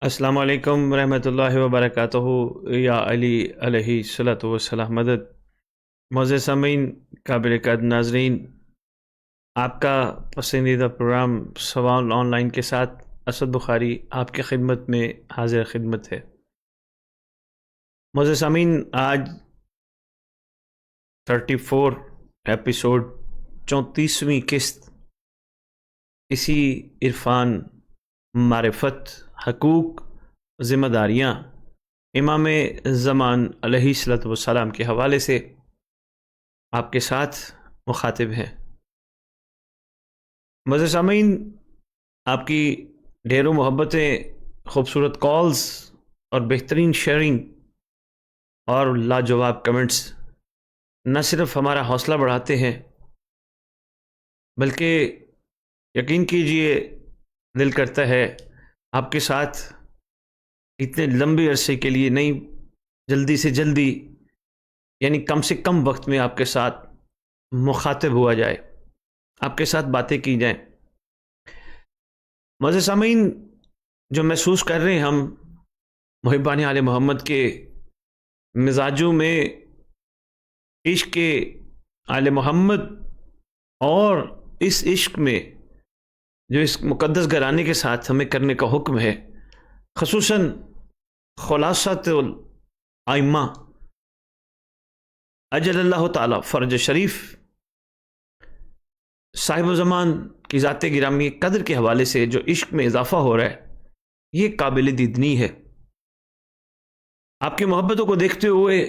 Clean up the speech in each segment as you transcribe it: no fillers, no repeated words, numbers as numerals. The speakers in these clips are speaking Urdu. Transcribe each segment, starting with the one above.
السلام علیکم ورحمۃ اللہ وبرکاتہ۔ یا علی علیہ الصلوۃ والسلام مدد۔ معزز سامعین، قابل قدر ناظرین، آپ کا پسندیدہ پروگرام سوال آن لائن کے ساتھ اسد بخاری آپ کی خدمت میں حاضر خدمت ہے۔ معزز سامعین، آج 34 ایپیسوڈ 34ویں قسط اسی عرفان، معرفت، حقوق، ذمہ داریاں امام زمان علیہ الصلوۃ والسلام کے حوالے سے آپ کے ساتھ مخاطب ہیں۔ معزز سامعین، آپ کی ڈھیروں محبتیں، خوبصورت کالز اور بہترین شیئرنگ اور لاجواب کمنٹس نہ صرف ہمارا حوصلہ بڑھاتے ہیں بلکہ یقین کیجئے دل کرتا ہے آپ کے ساتھ اتنے لمبے عرصے کے لیے نہیں، جلدی سے جلدی، یعنی کم سے کم وقت میں آپ کے ساتھ مخاطب ہوا جائے، آپ کے ساتھ باتیں کی جائیں۔ معزز سامعین، جو محسوس کر رہے ہیں ہم محبان آل محمد کے مزاجوں میں عشق آل محمد، اور اس عشق میں جو اس مقدس گھرانے کے ساتھ ہمیں کرنے کا حکم ہے، خصوصاً خلاصۃ الائمہ اجل اللہ تعالی فرج شریف صاحب زمان کی ذات گرامی قدر کے حوالے سے جو عشق میں اضافہ ہو رہا ہے، یہ قابل دیدنی ہے۔ آپ کی محبتوں کو دیکھتے ہوئے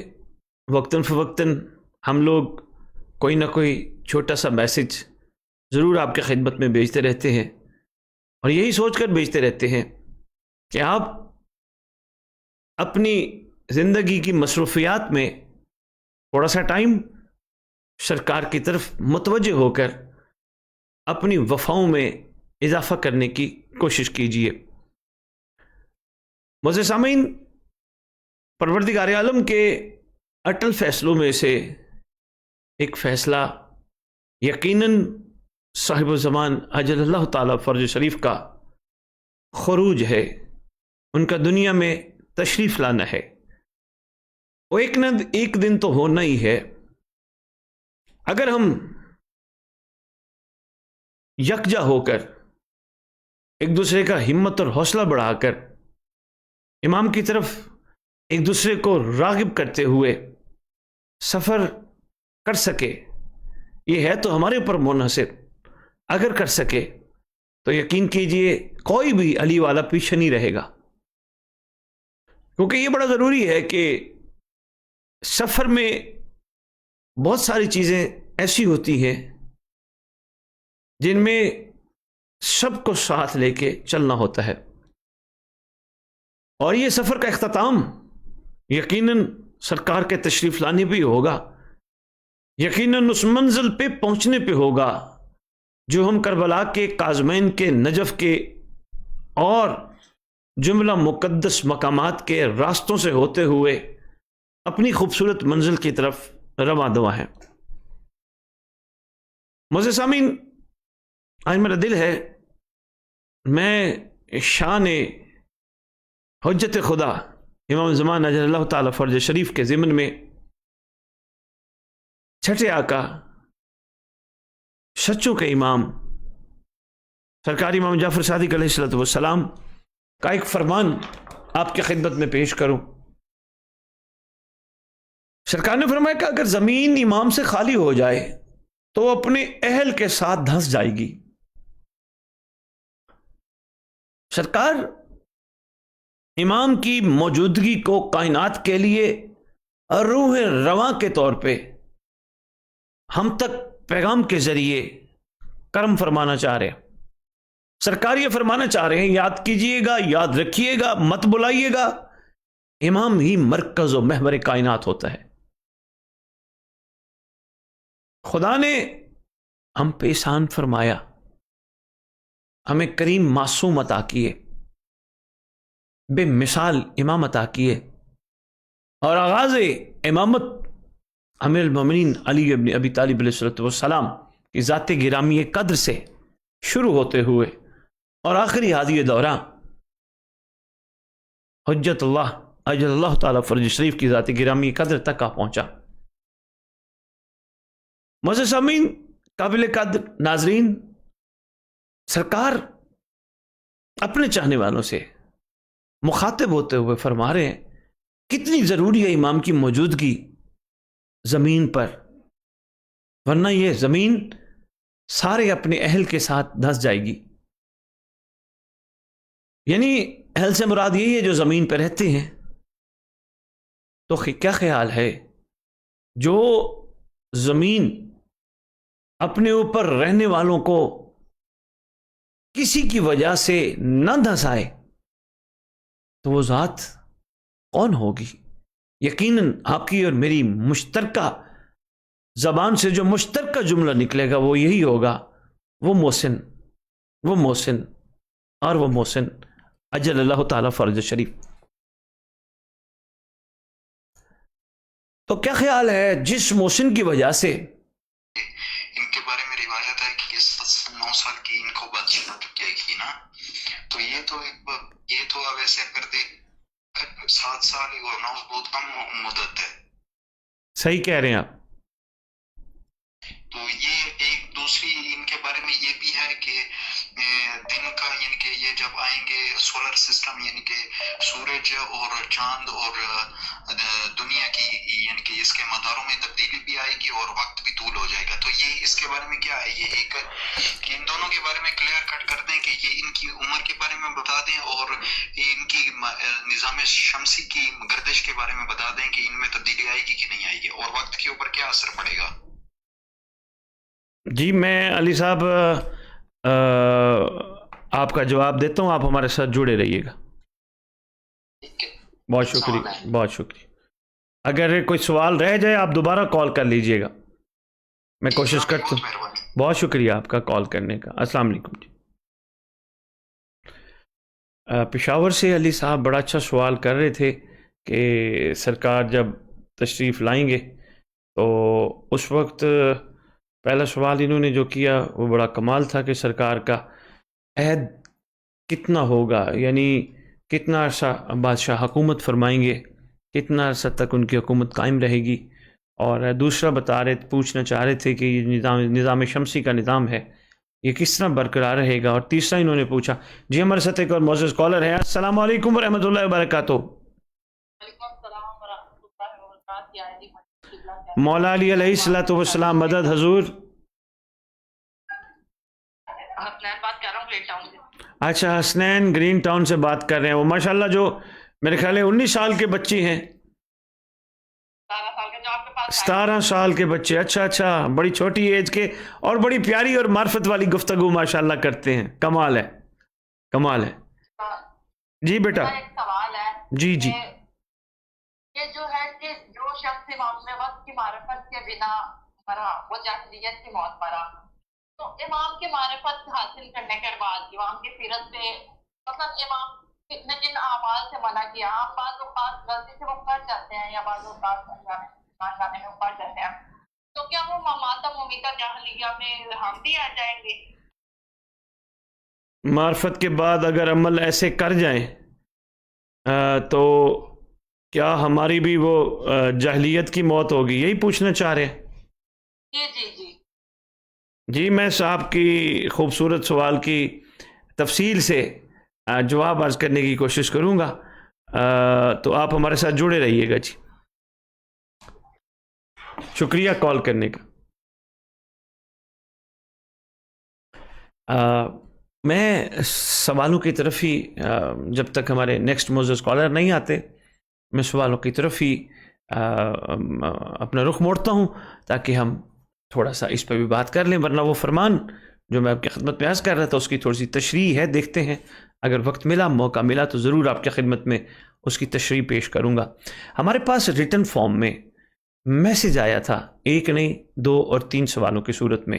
وقتاً فوقتاً ہم لوگ کوئی نہ کوئی چھوٹا سا میسج ضرور آپ کی خدمت میں بھیجتے رہتے ہیں، اور یہی سوچ کر بھیجتے رہتے ہیں کہ آپ اپنی زندگی کی مصروفیات میں تھوڑا سا ٹائم سرکار کی طرف متوجہ ہو کر اپنی وفاؤں میں اضافہ کرنے کی کوشش کیجیے۔ معزز سامعین، پروردگار عالم کے اٹل فیصلوں میں سے ایک فیصلہ یقیناً صاحب زمان اجل اللہ تعالی فرج شریف کا خروج ہے، ان کا دنیا میں تشریف لانا ہے۔ وہ ایک دن تو ہونا ہی ہے۔ اگر ہم یکجا ہو کر ایک دوسرے کا ہمت اور حوصلہ بڑھا کر امام کی طرف ایک دوسرے کو راغب کرتے ہوئے سفر کر سکے، یہ ہے تو ہمارے اوپر منحصر۔ اگر کر سکے تو یقین کیجئے کوئی بھی علی والا پیچھے نہیں رہے گا، کیونکہ یہ بڑا ضروری ہے کہ سفر میں بہت ساری چیزیں ایسی ہوتی ہیں جن میں سب کو ساتھ لے کے چلنا ہوتا ہے، اور یہ سفر کا اختتام یقیناً سرکار کے تشریف لانے پہ ہوگا، یقیناً اس منزل پہ پہنچنے پہ ہوگا جو ہم کربلا کے، کاظمین کے، نجف کے اور جملہ مقدس مقامات کے راستوں سے ہوتے ہوئے اپنی خوبصورت منزل کی طرف رواں دواں ہیں۔ معزز سامعین، آج میرا دل ہے میں شان حجت خدا امام زمان اجل اللہ تعالی فرج شریف کے ضمن میں چھٹے آقا، سچوں کے امام سرکار امام جعفر صادق علیہ الصلوۃ والسلام کا ایک فرمان آپ کی خدمت میں پیش کروں۔ سرکار نے فرمایا کہ اگر زمین امام سے خالی ہو جائے تو اپنے اہل کے ساتھ دھنس جائے گی۔ سرکار امام کی موجودگی کو کائنات کے لیے روح رواں کے طور پہ ہم تک پیغام کے ذریعے کرم فرمانا چاہ رہے ہیں۔ سرکار یہ فرمانا چاہ رہے ہیں، یاد کیجئے گا، یاد رکھیے گا، مت بلائیے گا، امام ہی مرکز و محور کائنات ہوتا ہے۔ خدا نے ہم پہ احسان فرمایا، ہمیں کریم معصوم عطا کیے، بے مثال امام عطا کیے، اور آغاز امامت امیر المومنین علی ابن ابی طالب علیہ السلام کی ذات گرامی قدر سے شروع ہوتے ہوئے اور آخری ہادی دورہ حجت اللہ اجل اللہ تعالیٰ فرج شریف کی ذات گرامی قدر تک آ پہنچا۔ معزز سامعین، قابل قدر ناظرین، سرکار اپنے چاہنے والوں سے مخاطب ہوتے ہوئے فرما رہے ہیں کتنی ضروری ہے امام کی موجودگی زمین پر، ورنہ یہ زمین سارے اپنے اہل کے ساتھ دھس جائے گی۔ یعنی اہل سے مراد یہی ہے جو زمین پہ رہتے ہیں۔ تو کیا خیال ہے جو زمین اپنے اوپر رہنے والوں کو کسی کی وجہ سے نہ دھسائے تو وہ ذات کون ہوگی؟ یقیناً آپ کی اور میری مشترکہ زبان سے جو مشترکہ جملہ نکلے گا وہ یہی ہوگا، وہ محسن، وہ محسن اور وہ محسن اجل اللہ تعالیٰ فرج شریف۔ تو کیا خیال ہے جس محسن کی وجہ سے ان کے بارے میں روایت ہے کہ 9 سال کی ان کو بادشاہ چکے گی نا، تو یہ تو اب ایسے کر دے 7 سال اور 9 بہت کم مدت ہے۔ صحیح کہہ رہے ہیں آپ۔ تو یہ ایک دوسری ان کے بارے میں یہ بھی ہے کہ دن کا یعنی کہ یہ جب آئیں گے سولر سسٹم یعنی کہ سورج اور چاند اور دنیا کی یعنی کہ اس کے مداروں میں تبدیلی بھی آئے گی اور وقت بھی طول ہو جائے گا۔ تو یہ اس کے بارے میں کیا ہے، یہ ایک ان دونوں کے بارے میں کلیئر کٹ کر دیں کہ یہ ان کی عمر کے بارے میں بتا دیں اور ان کی نظام شمسی کی گردش کے بارے میں بتا دیں کہ ان میں تبدیلی آئے گی کہ نہیں آئے گی اور وقت کے اوپر کیا اثر پڑے گا۔ جی میں علی صاحب آپ کا جواب دیتا ہوں، آپ ہمارے ساتھ جڑے رہیے گا۔ بہت شکریہ، بہت شکریہ۔ اگر کوئی سوال رہ جائے آپ دوبارہ کال کر لیجئے گا، میں کوشش کرتا ہوں۔ بہت شکریہ آپ کا کال کرنے کا۔ السلام علیکم جی۔ پشاور سے علی صاحب بڑا اچھا سوال کر رہے تھے کہ سرکار جب تشریف لائیں گے تو اس وقت پہلا سوال انہوں نے جو کیا وہ بڑا کمال تھا کہ سرکار کا عہد کتنا ہوگا، یعنی کتنا عرصہ بادشاہ حکومت فرمائیں گے، کتنا عرصہ تک ان کی حکومت قائم رہے گی۔ اور دوسرا پوچھنا چاہ رہے تھے کہ یہ نظام شمسی کا نظام ہے یہ کس طرح برقرار رہے گا۔ اور تیسرا انہوں نے پوچھا، جی ہمارے ساتھ ایک اور معزز کالر ہے۔ السلام علیکم ورحمۃ اللہ وبرکاتہ۔ مولا علی علیہ الصلوۃ والسلام مدد حضور۔ اچھا حسنین گرین ٹاؤن سے بات کر رہے ہیں، وہ ماشاءاللہ جو میرے خیال ہے 19 سال کے بچی ہیں، 17 سال کے بچے۔ اچھا بڑی چھوٹی ایج کے اور بڑی پیاری اور معرفت والی گفتگو ماشاءاللہ کرتے ہیں، کمال ہے کمال ہے۔ جی بیٹا۔ سوال ہے جی یہ جو ہے کہ جو شخص امام میں وقت کی معرفت کے بنا مرا وہ جاہلیت کی موت مرا، تو امام کی معرفت حاصل کرنے کے بعد امام کی سیرت سے مطلب امام نے جن اعمال سے منع کیا، بعض اوقات غلطی سے وہ کر جاتے ہیں یا بعض اوقات انجانے میں پڑ جاتے ہیں، تو کیا وہ ماتم امیدہ جاہلیہ میں ہم بھی آ جائیں گے؟ معرفت کے بعد اگر عمل ایسے کر جائیں تو کیا ہماری بھی وہ جاہلیت کی موت ہوگی، یہی پوچھنا چاہ رہے ہیں؟ جی میں صاحب کی خوبصورت سوال کی تفصیل سے جواب عرض کرنے کی کوشش کروں گا، تو آپ ہمارے ساتھ جڑے رہیے گا۔ جی شکریہ کال کرنے کا۔ میں سوالوں کی طرف ہی جب تک ہمارے نیکسٹ معزز کالر نہیں آتے میں سوالوں کی طرف ہی اپنا رخ موڑتا ہوں تاکہ ہم تھوڑا سا اس پہ بھی بات کر لیں، ورنہ وہ فرمان جو میں آپ کی خدمت میں عرض کر رہا تھا اس کی تھوڑی سی تشریح ہے، دیکھتے ہیں اگر وقت ملا موقع ملا تو ضرور آپ کی خدمت میں اس کی تشریح پیش کروں گا۔ ہمارے پاس ریٹن فارم میں میسج آیا تھا، 1 نہیں 2 اور 3 سوالوں کی صورت میں۔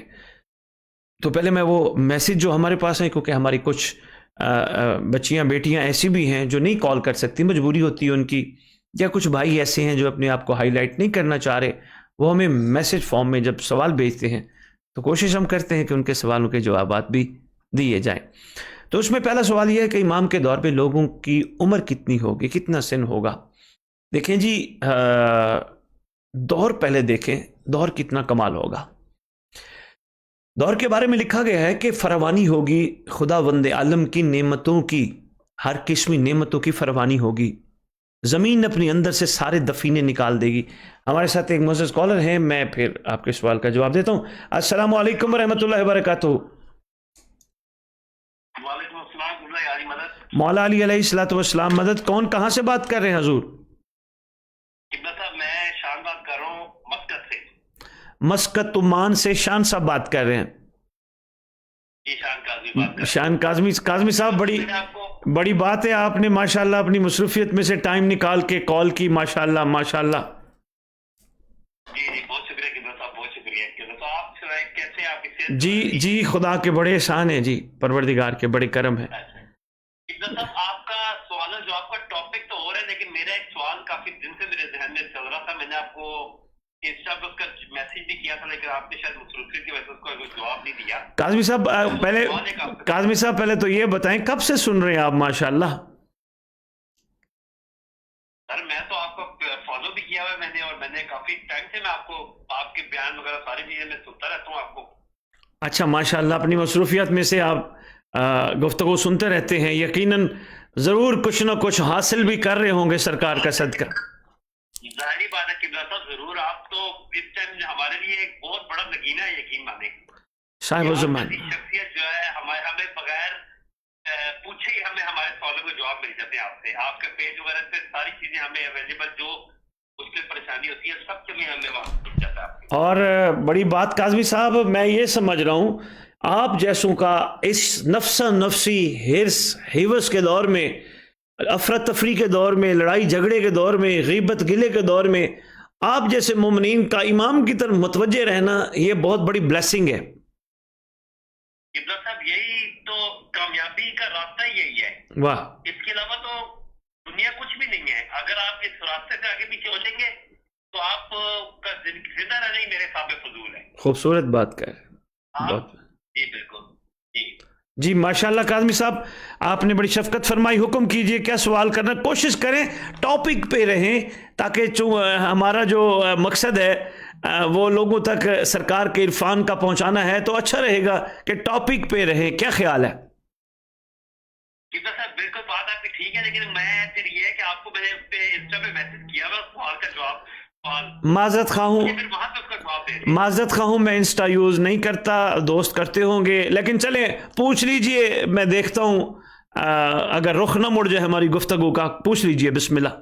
تو پہلے میں وہ میسج جو ہمارے پاس ہیں، کیونکہ ہماری کچھ بچیاں بیٹیاں ایسی بھی ہیں جو نہیں کال کر سکتی، مجبوری ہوتی ہے ان کی، یا کچھ بھائی ایسے ہیں جو اپنے آپ کو ہائی لائٹ نہیں کرنا چاہ رہے، وہ ہمیں میسج فارم میں جب سوال بھیجتے ہیں تو کوشش ہم کرتے ہیں کہ ان کے سوالوں کے جوابات بھی دیے جائیں۔ تو اس میں پہلا سوال یہ ہے کہ امام کے دور پہ لوگوں کی عمر کتنی ہوگی, کتنا سن ہوگا. دیکھیں جی, دور پہلے دیکھیں, دور کتنا کمال ہوگا. دور کے بارے میں لکھا گیا ہے کہ فراوانی ہوگی, خدا وند عالم کی نعمتوں کی, ہر قسمی نعمتوں کی فراوانی ہوگی, زمین اپنی اندر سے سارے دفینے نکال دے گی. ہمارے ساتھ ایک معزز کالر ہیں, میں پھر آپ کے سوال کا جواب دیتا ہوں. السلام علیکم ورحمۃ اللہ وبرکاتہ. وعلیکم السلام. مدد مولا علی علیہ الصلوۃ والسلام مدد. کون کہاں سے بات کر رہے ہیں حضور؟ صاحب میں شان بات کر رہا ہوں مسکت سے. مسکت عمان سے شان صاحب بات کر رہے ہیں. جی شان کاظمی بات کر شان کاظمی صاحب, بڑی بات ہے, آپ نے ماشاءاللہ اپنی مصروفیت میں سے ٹائم نکال کے کال کی. ماشاءاللہ ماشاءاللہ. جی جی بہت شکریہ قبلہ صاحب, بہت شکریہ. قبلہ صاحب آپ سنائیں کیسے آپ کی جی جی, خدا کے بڑے احسان ہیں جی, پروردگار کے بڑے کرم ہے. قبلہ صاحب آپ کا سوال جو آپ کا ٹاپک تو ہو رہا ہے, لیکن میرا ایک سوال کافی دن سے میرے ذہن میں چل رہا تھا. میں نے آپ کو انسٹا پر اس کا میسج بھی کیا تھا, لیکن آپ نے شاید مصروفیت کی وجہ سے اس کو کوئی جواب نہیں دیا. کاظمی صاحب پہلے تو یہ بتائیں کب سے سن رہے ہیں آپ؟ ماشاءاللہ. سر میں تو آپ کو فالو بھی کیا ہوا ہے میں نے, اور میں نے کافی ٹائم سے میں آپ کو آپ کے بیان وغیرہ ساری چیزیں میں سنتا رہتا ہوں آپ کو. اچھا ماشاءاللہ, اپنی مصروفیات میں سے آپ گفتگو سنتے رہتے ہیں, یقیناً ضرور کچھ نہ کچھ حاصل بھی کر رہے ہوں گے سرکار کا صدقہ. ظاہری بات ہے قبلہ صاحب, ضرور. آپ تو اس ٹائم ہمارے لیے ایک بہت بڑا نگینہ ہے, یقین مانے. صاحب زمان شخصیت جو ہے ہمیں بغیر پوچھے ہی ہمیں ہمارے سوالوں کے جواب مل جاتے ہیں آپ سے. آپ کے پیج وغیرہ پہ ساری چیزیں ہمیں اویلیبل, جو اس پہ پریشانی ہوتی ہے سب سے ہمیں وہاں مل جاتا ہے. اور بڑی بات کاظمی صاحب, میں یہ سمجھ رہا ہوں آپ جیسوں کا اس نفسی حرص حوث کے دور میں, افراتفری کے دور میں, لڑائی جھگڑے کے دور میں, غیبت گلے کے دور میں, آپ جیسے مومنین کا امام کی طرف متوجہ رہنا یہ بہت بڑی بلیسنگ ہے. قبلہ صاحب یہی تو کامیابی کا راستہ یہی ہے. واہ, اس کے علاوہ تو دنیا کچھ بھی نہیں ہے. اگر آپ اس راستے سے آگے پیچھے ہو جائیں گے تو آپ کا زندہ رہنا ہی میرے حساب میں فضول ہے. خوبصورت بات کر رہے ہیں. بہت جی بالکل. جی ماشاءاللہ کاظمی صاحب, آپ نے بڑی شفقت فرمائی. حکم کیجئے, کیا سوال کرنا؟ کوشش کریں ٹاپک پہ رہیں, تاکہ ہمارا جو مقصد ہے وہ لوگوں تک سرکار کے عرفان کا پہنچانا ہے, تو اچھا رہے گا کہ ٹاپک پہ رہیں. کیا خیال ہے؟ قبلہ صاحب بالکل بات آپ کی ٹھیک ہے, لیکن میں پھر یہ ہے کہ آپ کو میں نے انسٹا پہ میسج کیا ہوا سوال کا جواب, معذرت خواہ ہوں, میں انسٹا یوز نہیں کرتا, دوست کرتے ہوں گے, لیکن چلیں پوچھ لیجئے, میں دیکھتا ہوں اگر رخ نہ مڑ جائے ہماری گفتگو کا. پوچھ لیجئے, بسم اللہ.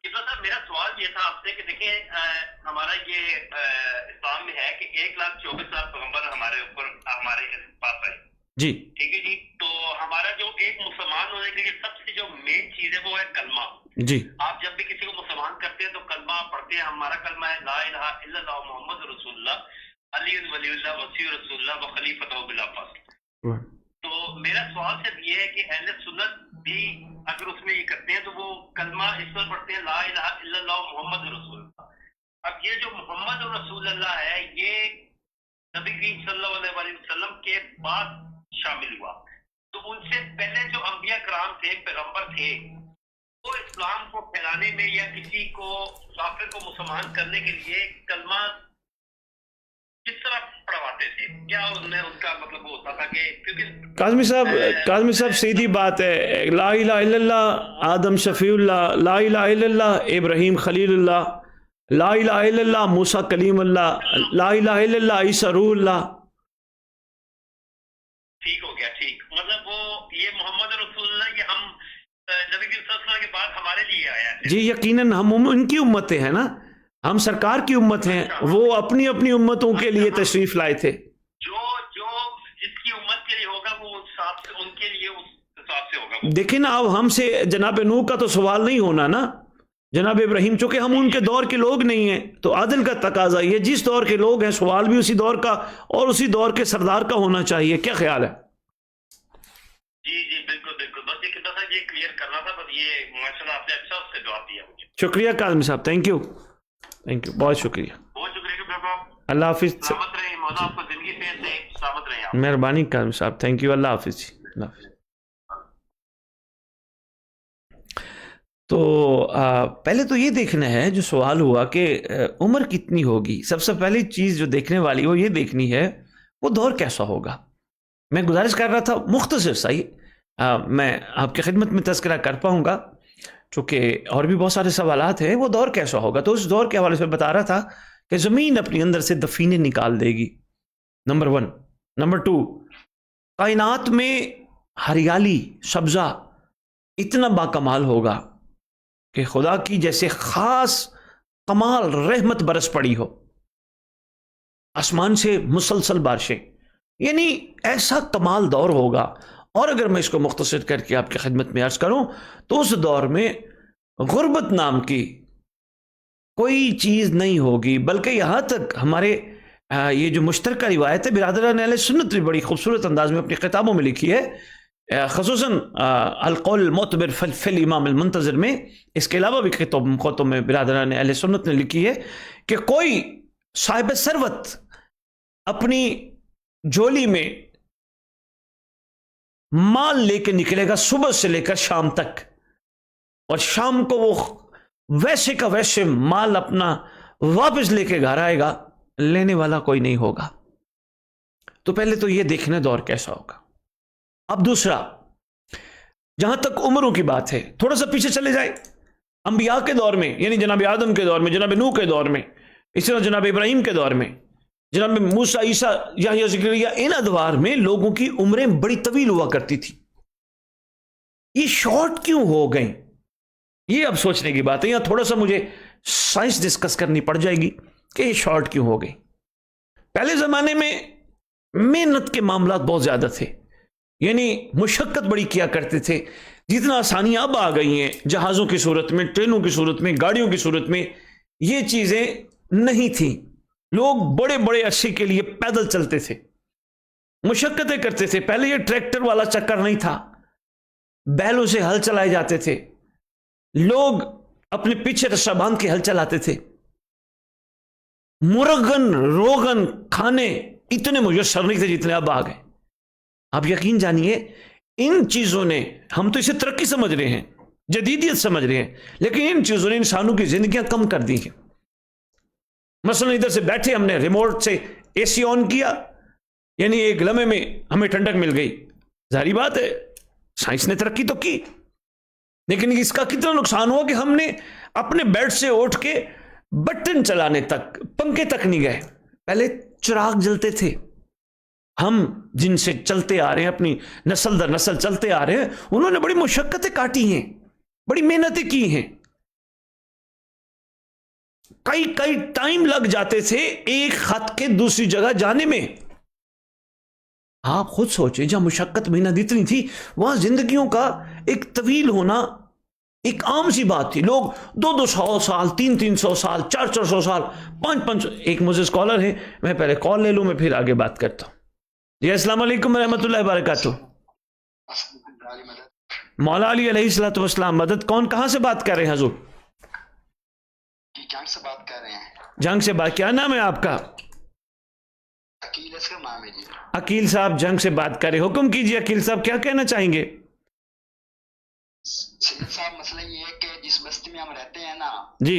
صاحب میرا سوال یہ تھا آپ سے کہ دیکھیں ہمارا یہ اسلام میں ہے کہ 1,24,000 پیغمبر ہمارے اوپر ہمارے پاس آئے. جی ٹھیک ہے جی. تو ہمارا جو ایک مسلمان ہونے کے لیے سب سے جو مین چیز ہے وہ ہے کلمہ. جی, آپ جب بھی کسی کو مسلمان کرتے ہیں تو کلمہ پڑھتے ہیں. ہمارا کلمہ ہے لا الہ الا اللہ محمد رسول اللہ علی ولی اللہ وسیع رسول اللہ و خلیفۃ بلا فصل. تو میرا سوال صرف یہ ہے کہ اہل سنت بھی اگر اس میں یہ کرتے ہیں تو وہ کلمہ اس پر پڑھتے ہیں لا الہ الا اللہ محمد رسول اللہ. اب یہ جو محمد رسول اللہ ہے یہ نبی کریم صلی اللہ علیہ وسلم کے بعد شامل ہوا. تو ان سے پہلے جو انبیاء کرام تھے, پیغمبر تھے, وہ اسلام کو پھیلانے میں یا کسی کو کافر کو مسلمان کرنے کے لیے کلمہ کس طرح پڑھواتے تھے؟ کیا ان میں ان کا مطلب ہوتا تھا کہ کیونکہ کاظمی صاحب سیدھی بات ہے, لا الہ الا اللہ آدم شفیع اللہ, لا الہ الا اللہ ابراہیم خلیل اللہ, لا الہ الا اللہ موسیٰ کلیم اللہ, لا الہ الا اللہ عیسیٰ روح اللہ. ٹھیک ہو گیا. ٹھیک, مطلب وہ یہ محمد رسول اللہ یہ ہم نبی صلی اللہ علیہ وسلم کے بعد ہمارے لیے آیا ہے. جی یقیناً ہم ان کی امتیں ہیں نا, ہم سرکار کی امت ہیں, وہ اپنی اپنی امتوں کے لیے تشریف لائے تھے. جو جس کی امت کے لیے ہوگا وہ اس حساب سے ان کے لیے اس حساب سے ہوگا. دیکھیں نا, اب ہم سے جناب نوح کا تو سوال نہیں ہونا نا, جناب ابراہیم, چونکہ ہم ان کے دور کے لوگ نہیں ہیں تو عدل کا تقاضا یہ جس دور کے لوگ ہیں سوال بھی اسی دور کا اور اسی دور کے سردار کا ہونا چاہیے. کیا خیال ہے؟ جی جی بالکل بالکل, بس یہ کتنا تھا یہ کلیئر کرنا تھا, بس یہ ماشاءاللہ آپ نے اچھا اس سے جواب دیا مجھے. شکریہ کاظمی صاحب, تھینک یو, بہت شکریہ. بہت شکریہ. اللہ حافظ. سلامت رہیں مولا, آپ کو زندگی سے سلامت رہیں آپ. مہربانی کام صاحب, تھینک یو, اللہ حافظ جی, اللہ حافظ. تو پہلے تو یہ دیکھنا ہے, جو سوال ہوا کہ عمر کتنی ہوگی, سب سے پہلی چیز جو دیکھنے والی وہ یہ دیکھنی ہے وہ دور کیسا ہوگا. میں گزارش کر رہا تھا مختصر صحیح, میں آپ کی خدمت میں تذکرہ کر پاؤں گا چونکہ اور بھی بہت سارے سوالات ہیں, وہ دور کیسا ہوگا. تو اس دور کے حوالے سے بتا رہا تھا کہ زمین اپنے اندر سے دفینے نکال دے گی, نمبر 1. نمبر 2, کائنات میں ہریالی سبزہ اتنا باکمال ہوگا کہ خدا کی جیسے خاص کمال رحمت برس پڑی ہو, آسمان سے مسلسل بارشیں, یعنی ایسا کمال دور ہوگا. اور اگر میں اس کو مختصر کر کے آپ کی خدمت میں عرض کروں تو اس دور میں غربت نام کی کوئی چیز نہیں ہوگی, بلکہ یہاں تک ہمارے یہ جو مشترکہ روایت ہے برادران اہل سنت نے بڑی خوبصورت انداز میں اپنی کتابوں میں لکھی ہے, خصوصاً القول المعتبر فی الامام المنتظر میں, اس کے علاوہ بھی خطوں میں برادران اہل سنت نے لکھی ہے کہ کوئی صاحب ثروت اپنی جولی میں مال لے کے نکلے گا صبح سے لے کر شام تک, اور شام کو وہ ویسے کا ویسے مال اپنا واپس لے کے گھر آئے گا, لینے والا کوئی نہیں ہوگا. تو پہلے تو یہ دیکھنا دور کیسا ہوگا. اب دوسرا, جہاں تک عمروں کی بات ہے تھوڑا سا پیچھے چلے جائے, انبیاء کے دور میں یعنی جناب آدم کے دور میں, جناب نوح کے دور میں, اس طرح جناب ابراہیم کے دور میں, جناب موسیٰ, عیسیٰ, یحییٰ, زکریا, ان ادوار میں لوگوں کی عمریں بڑی طویل ہوا کرتی تھی. یہ شارٹ کیوں ہو گئیں, یہ اب سوچنے کی بات ہے. یہاں تھوڑا سا مجھے سائنس ڈسکس کرنی پڑ جائے گی کہ یہ شارٹ کیوں ہو گئی. پہلے زمانے میں محنت کے معاملات بہت زیادہ تھے, یعنی مشقت بڑی کیا کرتے تھے. جتنا آسانیاں اب آ گئی ہیں جہازوں کی صورت میں, ٹرینوں کی صورت میں, گاڑیوں کی صورت میں, یہ چیزیں نہیں تھیں. لوگ بڑے بڑے عرصے کے لیے پیدل چلتے تھے, مشقتیں کرتے تھے. پہلے یہ ٹریکٹر والا چکر نہیں تھا, بیلوں سے ہل چلائے جاتے تھے, لوگ اپنے پیچھے رسا باندھ کے ہل چلاتے تھے. مرغن روغن کھانے اتنے میسر نہیں تھے جتنے اب آ گئے. آپ یقین جانیے ان چیزوں نے, ہم تو اسے ترقی سمجھ رہے ہیں, جدیدیت سمجھ رہے ہیں, لیکن ان چیزوں نے انسانوں کی زندگیاں کم کر دی ہیں. مثلا ادھر سے بیٹھے ہم نے ریموٹ سے اے سی آن کیا, یعنی ایک لمحے میں ہمیں ٹھنڈک مل گئی. ظاہری بات ہے سائنس نے ترقی تو کی, لیکن اس کا کتنا نقصان ہوا کہ ہم نے اپنے بیڈ سے اٹھ کے بٹن چلانے تک, پنکھے تک نہیں گئے. پہلے چراغ جلتے تھے, ہم جن سے چلتے آ رہے ہیں, اپنی نسل در نسل چلتے آ رہے ہیں, انہوں نے بڑی مشقتیں کاٹی ہیں, بڑی محنتیں کی ہیں. کئی ٹائم لگ جاتے تھے ایک خط کے دوسری جگہ جانے میں. آپ خود سوچیں, جہاں مشقت محنت اتنی تھی وہاں زندگیوں کا ایک طویل ہونا ایک عام سی بات تھی. لوگ 200 سال, 300 سال, 400 سال, 500. ایک مجھے اسکالر ہیں, میں پہلے کال لے لوں, میں پھر آگے بات کرتا ہوں. جی السلام علیکم ورحمۃ اللہ وبرکاتہ. مولا علی علیہ الصلوۃ والسلام. مدد کون, کہاں سے بات کر رہے ہیں حضور؟ جنگ سے بات کر رہے ہیں. جنگ سے بات, کیا نام ہے آپ کا؟ عقیل اس کا نام ہے جی. عقیل صاحب جنگ سے بات کریں, حکم کیجیے عقیل صاحب, کیا کہنا چاہیں گے؟ سید صاحب مسئلہ یہ ہے کہ جس بستی میں ہم رہتے ہیں نا جی,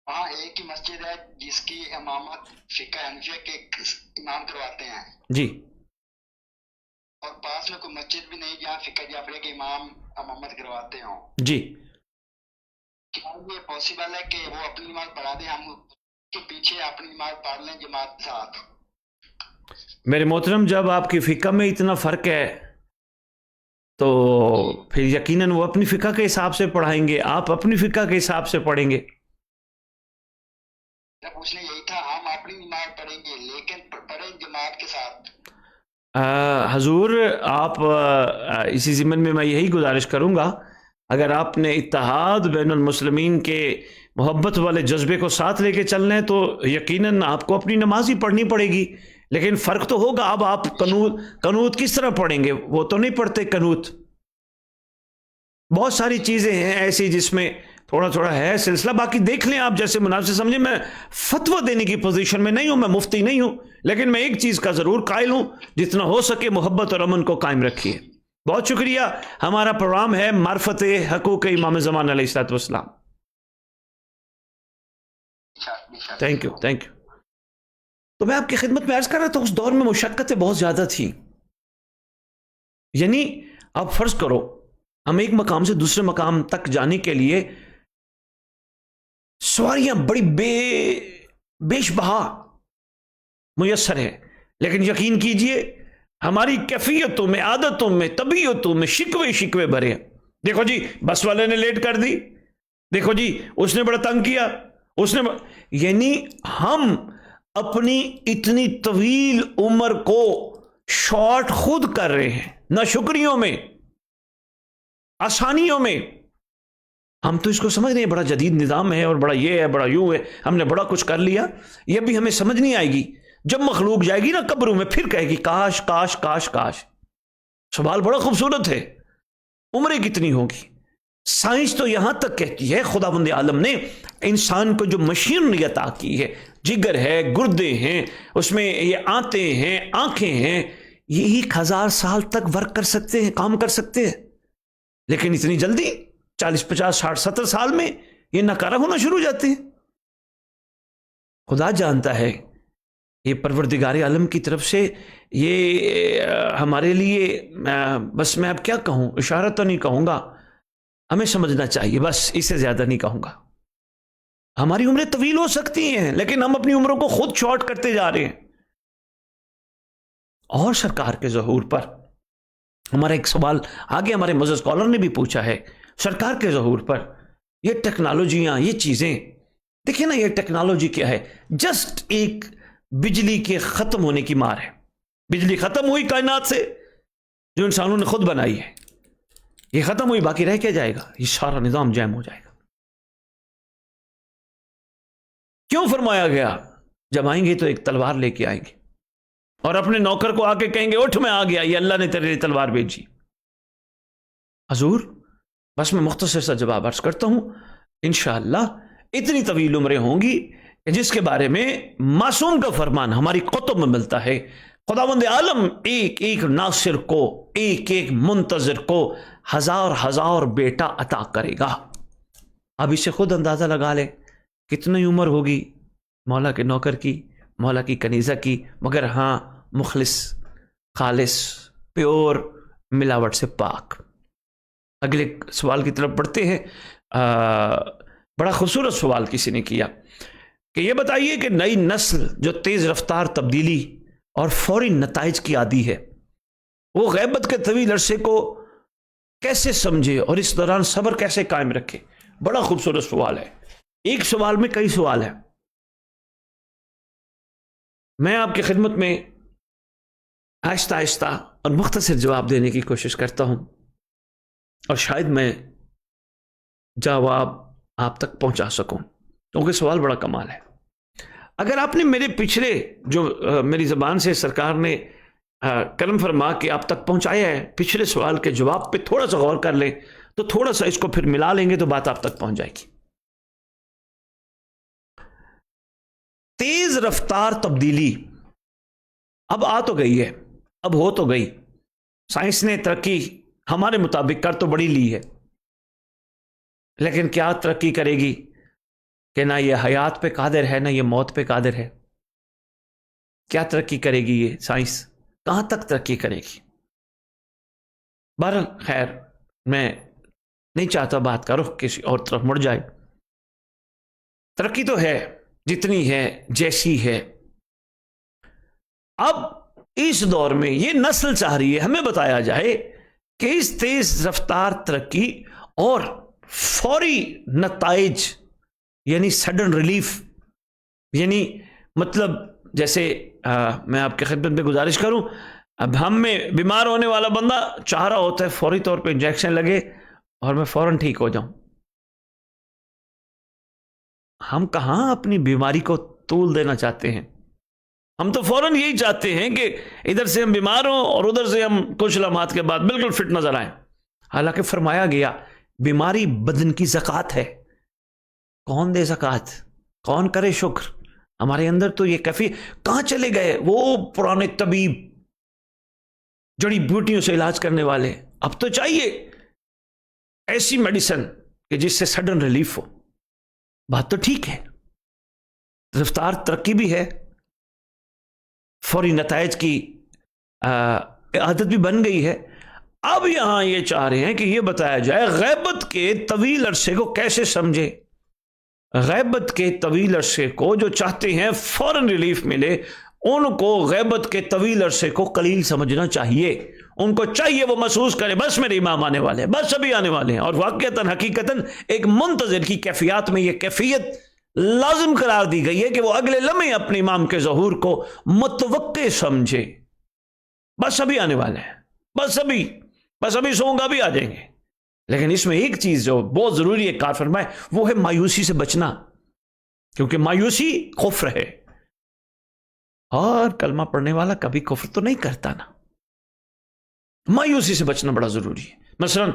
وہاں ایک ہی مسجد ہے جس کی امامت فقہ حنفیہ کے امام کرواتے ہیں جی, اور پاس میں کوئی مسجد بھی نہیں جہاں فقہ جعفریہ کے امام امامت کرواتے ہوں. جی. کیا یہ پاسبل ہے کہ وہ اپنی نماز پڑھا دیں, ہم کے پیچھے اپنی نماز پڑھ لیں جماعت کے ساتھ؟ میرے محترم, جب آپ کی فقہ میں اتنا فرق ہے تو پھر یقیناً وہ اپنی فقہ کے حساب سے پڑھائیں گے, آپ اپنی فقہ کے حساب سے پڑھیں گے. پوچھنا یہی تھا, ہم اپنی نماز پڑھیں گے لیکن پڑھیں جماعت کے ساتھ. حضور آپ اسی ضمن میں یہی گزارش کروں گا, اگر آپ نے اتحاد بین المسلمین کے محبت والے جذبے کو ساتھ لے کے چلنا ہے تو یقیناً آپ کو اپنی نماز ہی پڑھنی پڑے گی. لیکن فرق تو ہوگا, اب آپ قنوت کس طرح پڑھیں گے؟ وہ تو نہیں پڑھتے قنوت. بہت ساری چیزیں ہیں ایسی جس میں تھوڑا تھوڑا ہے سلسلہ، باقی دیکھ لیں آپ جیسے مناسب سمجھیں. میں فتویٰ دینے کی پوزیشن میں نہیں ہوں، میں مفتی نہیں ہوں، لیکن میں ایک چیز کا ضرور قائل ہوں، جتنا ہو سکے محبت اور امن کو قائم رکھیے. بہت شکریہ. ہمارا پروگرام ہے معرفت حقوق امام زمان علیہ الصلوۃ والسلام. Thank you. تو میں آپ کی خدمت میں عرض کر رہا تھا، اس دور میں مشقتیں بہت زیادہ تھیں. یعنی آپ فرض کرو ہم ایک مقام سے دوسرے مقام تک جانے کے لیے سواریاں بڑی بیش بہا میسر ہیں، لیکن یقین کیجئے ہماری کیفیتوں میں، عادتوں میں، طبیعتوں میں شکوے بھرے ہیں. دیکھو جی بس والے نے لیٹ کر دی، دیکھو جی اس نے بڑا تنگ کیا، یعنی ہم اپنی اتنی طویل عمر کو شارٹ خود کر رہے ہیں، نہ شکریوں میں، آسانیوں میں. ہم تو اس کو سمجھ رہے ہیں بڑا جدید نظام ہے اور بڑا یہ ہے، بڑا یوں ہے، ہم نے بڑا کچھ کر لیا. یہ بھی ہمیں سمجھ نہیں آئے گی. جب مخلوق جائے گی نا قبروں میں، پھر کہے گی کاش کاش کاش کاش. سوال بڑا خوبصورت ہے، عمریں کتنی ہوگی. سائنس تو یہاں تک کہتی ہے خداوند عالم نے انسان کو جو مشینری عطا کی ہے، جگر ہے، گردے ہیں، اس میں یہ آنتیں ہیں، آنکھیں ہیں، یہ 1000 سال تک ورک کر سکتے ہیں، کام کر سکتے ہیں. لیکن اتنی جلدی 40 50 60 70 سال میں یہ ناکارہ ہونا شروع ہو جاتے ہیں. خدا جانتا ہے یہ پروردگار عالم کی طرف سے یہ ہمارے لیے، بس میں اب کیا کہوں، اشارہ تو نہیں کہوں گا، ہمیں سمجھنا چاہیے، بس اس سے زیادہ نہیں کہوں گا. ہماری عمریں طویل ہو سکتی ہیں لیکن ہم اپنی عمروں کو خود شارٹ کرتے جا رہے ہیں. اور سرکار کے ظہور پر ہمارا ایک سوال آگے ہمارے معزز اسکالر نے بھی پوچھا ہے، سرکار کے ظہور پر یہ ٹیکنالوجیاں، یہ چیزیں دیکھیں نا، یہ ٹیکنالوجی کیا ہے؟ جسٹ ایک بجلی کے ختم ہونے کی مار ہے. بجلی ختم ہوئی کائنات سے جو انسانوں نے خود بنائی ہے، یہ ختم ہوئی، باقی رہ کیا جائے گا؟ یہ سارا نظام جیم ہو جائے گا. کیوں فرمایا گیا جب آئیں گے تو ایک تلوار لے کے آئیں گے اور اپنے نوکر کو آ کے کہیں گے اٹھ میں آ گیا، یہ اللہ نے تیرے لیے تلوار بھیجی. حضور بس میں مختصر سا جواب عرض کرتا ہوں، انشاءاللہ اتنی طویل عمریں ہوں گی کہ جس کے بارے میں معصوم کا فرمان ہماری کتب میں ملتا ہے، خداوند عالم ایک ایک ناصر کو، ایک ایک منتظر کو 1000 بیٹا عطا کرے گا. اب اسے خود اندازہ لگا لے کتنی عمر ہوگی مولا کے نوکر کی، مولا کی کنیزہ کی، مگر ہاں مخلص، خالص، پیور، ملاوٹ سے پاک. اگلے سوال کی طرف بڑھتے ہیں. بڑا خوبصورت سوال کسی نے کیا کہ یہ بتائیے کہ نئی نسل جو تیز رفتار تبدیلی اور فوری نتائج کی عادی ہے، وہ غیبت کے طویل عرصے کو کیسے سمجھے اور اس دوران صبر کیسے قائم رکھے؟ بڑا خوبصورت سوال ہے. ایک سوال میں کئی سوال ہیں. میں آپ کی خدمت میں آہستہ آہستہ اور مختصر جواب دینے کی کوشش کرتا ہوں اور شاید میں جواب آپ تک پہنچا سکوں، کیونکہ سوال بڑا کمال ہے. اگر آپ نے میرے پچھلے جو میری زبان سے سرکار نے کرم فرما کے آپ تک پہنچایا ہے، پچھلے سوال کے جواب پہ تھوڑا سا غور کر لیں تو تھوڑا سا اس کو پھر ملا لیں گے تو بات آپ تک پہنچ جائے گی. تیز رفتار تبدیلی اب آ تو گئی ہے، اب ہو تو گئی. سائنس نے ترقی ہمارے مطابق کر تو بڑی لی ہے، لیکن کیا ترقی کرے گی کہ نہ یہ حیات پہ قادر ہے، نہ یہ موت پہ قادر ہے. کیا ترقی کرے گی یہ سائنس؟ کہاں تک ترقی کرے گی؟ بہرحال خیر، میں نہیں چاہتا بات کا رخ کسی اور طرف مڑ جائے. ترقی تو ہے جتنی ہے، جیسی ہے. اب اس دور میں یہ نسل چاہ رہی ہے ہمیں بتایا جائے کہ اس تیز رفتار ترقی اور فوری نتائج، یعنی سڈن ریلیف، یعنی مطلب جیسے میں آپ کی خدمت میں گزارش کروں، اب ہم میں بیمار ہونے والا بندہ چاہ رہا ہوتا ہے فوری طور پہ انجیکشن لگے اور میں فوراً ٹھیک ہو جاؤں. ہم کہاں اپنی بیماری کو طول دینا چاہتے ہیں؟ ہم تو فوراً یہی چاہتے ہیں کہ ادھر سے ہم بیمار ہوں اور ادھر سے ہم کچھ لمحات کے بعد بالکل فٹ نظر آئیں. حالانکہ فرمایا گیا بیماری بدن کی زکوٰۃ ہے، کون دے زکات, کون کرے شکر. ہمارے اندر تو یہ کیفی کہاں چلے گئے وہ پرانے طبیب, جڑی بوٹیوں سے علاج کرنے والے. اب تو چاہیے ایسی میڈیسن کہ جس سے سڈن ریلیف ہو. بات تو ٹھیک ہے, رفتار ترقی بھی ہے, فوری نتائج کی عادت بھی بن گئی ہے. اب یہاں یہ چاہ رہے ہیں کہ یہ بتایا جائے غیبت کے طویل عرصے کو کیسے سمجھے. غیبت کے طویل عرصے کو جو چاہتے ہیں فوراً ریلیف ملے, ان کو غیبت کے طویل عرصے کو قلیل سمجھنا چاہیے. ان کو چاہیے وہ محسوس کرے بس میرے امام آنے والے ہیں, بس ابھی آنے والے ہیں. اور واقعتاً حقیقتاً ایک منتظر کی کیفیات میں یہ کیفیت لازم قرار دی گئی ہے کہ وہ اگلے لمحے اپنے امام کے ظہور کو متوقع سمجھے. بس ابھی آنے والے ہیں, بس ابھی سوؤں گا, بھی آ جائیں گے. لیکن اس میں ایک چیز جو بہت ضروری ہے کار فرمائے, وہ ہے مایوسی سے بچنا, کیونکہ مایوسی کفر ہے. اور کلمہ پڑھنے والا کبھی کفر تو نہیں کرتا نا. مایوسی سے بچنا بڑا ضروری ہے. مثلا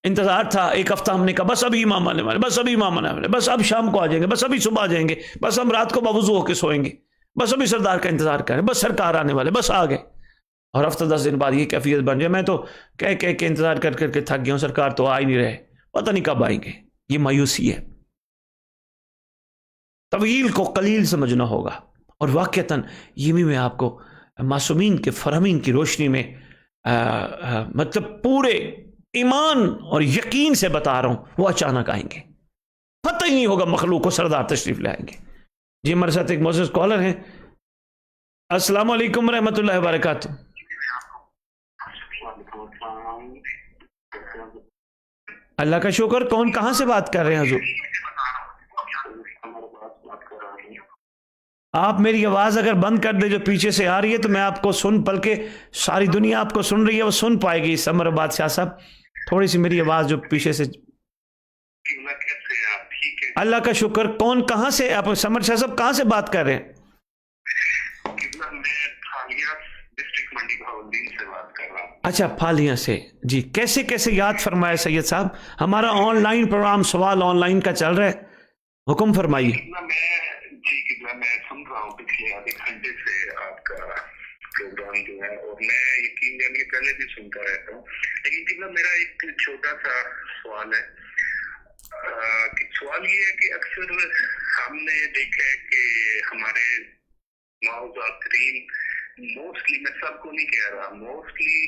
انتظار تھا ایک ہفتہ, ہم نے کہا بس ابھی امام آنے والے, بس ابھی امام آنے والے, بس اب شام کو آ جائیں گے, بس ابھی صبح آ جائیں گے, بس ہم رات کو باوضو ہو کے سوئیں گے, بس ابھی سردار کا انتظار کریں, بس سرکار آنے والے, بس آ گئے. اور ہفتہ 10 دن بعد یہ کیفیت بن جائے, میں تو کہہ کے انتظار کر کے تھک گیا ہوں, سرکار تو آ ہی نہیں رہے, پتہ نہیں کب آئیں گے. یہ مایوسی ہے. طویل کو قلیل سمجھنا ہوگا. اور واقعتاً یہ بھی میں آپ کو معصومین کے فرامین کی روشنی میں مطلب پورے ایمان اور یقین سے بتا رہا ہوں, وہ اچانک آئیں گے. پتہ ہی نہیں ہوگا مخلوق کو سردار تشریف لائیں گے. جی ہمارے ساتھ ایک معزز کالر ہیں. السلام علیکم ورحمۃ اللہ وبرکاتہ. اللہ کا شکر. کون کہاں سے بات کر رہے ہیں حضور؟ آپ میری آواز اگر بند کر دیں جو پیچھے سے آ رہی ہے تو میں آپ کو سن, بلکہ ساری دنیا آپ کو سن رہی ہے, وہ سن پائے گی. سمر بادشاہ صاحب تھوڑی سی میری آواز جو پیچھے سے. اللہ کا شکر. کون کہاں سے آپ سمر شاہ صاحب کہاں سے بات کر رہے ہیں؟ اچھا پھالیاں سے. جی کیسے کیسے یاد فرمائے سید صاحب؟ ہمارا آن لائن پروگرام سوال آن لائن کا چل رہا ہے, حکم فرمائیے. میں سن رہا ہوں پچھلے آدھے گھنٹے سے آپ کا پروگرام جو ہے, اور میں یقین جانیے پہلے بھی سنتا رہتا ہوں, لیکن میرا ایک چھوٹا سا سوال ہے. سوال یہ ہے کہ اکثر ہم نے دیکھا ہے کہ ہمارے معززین موسٹلی, میں سب کو نہیں کہہ رہا, موسٹلی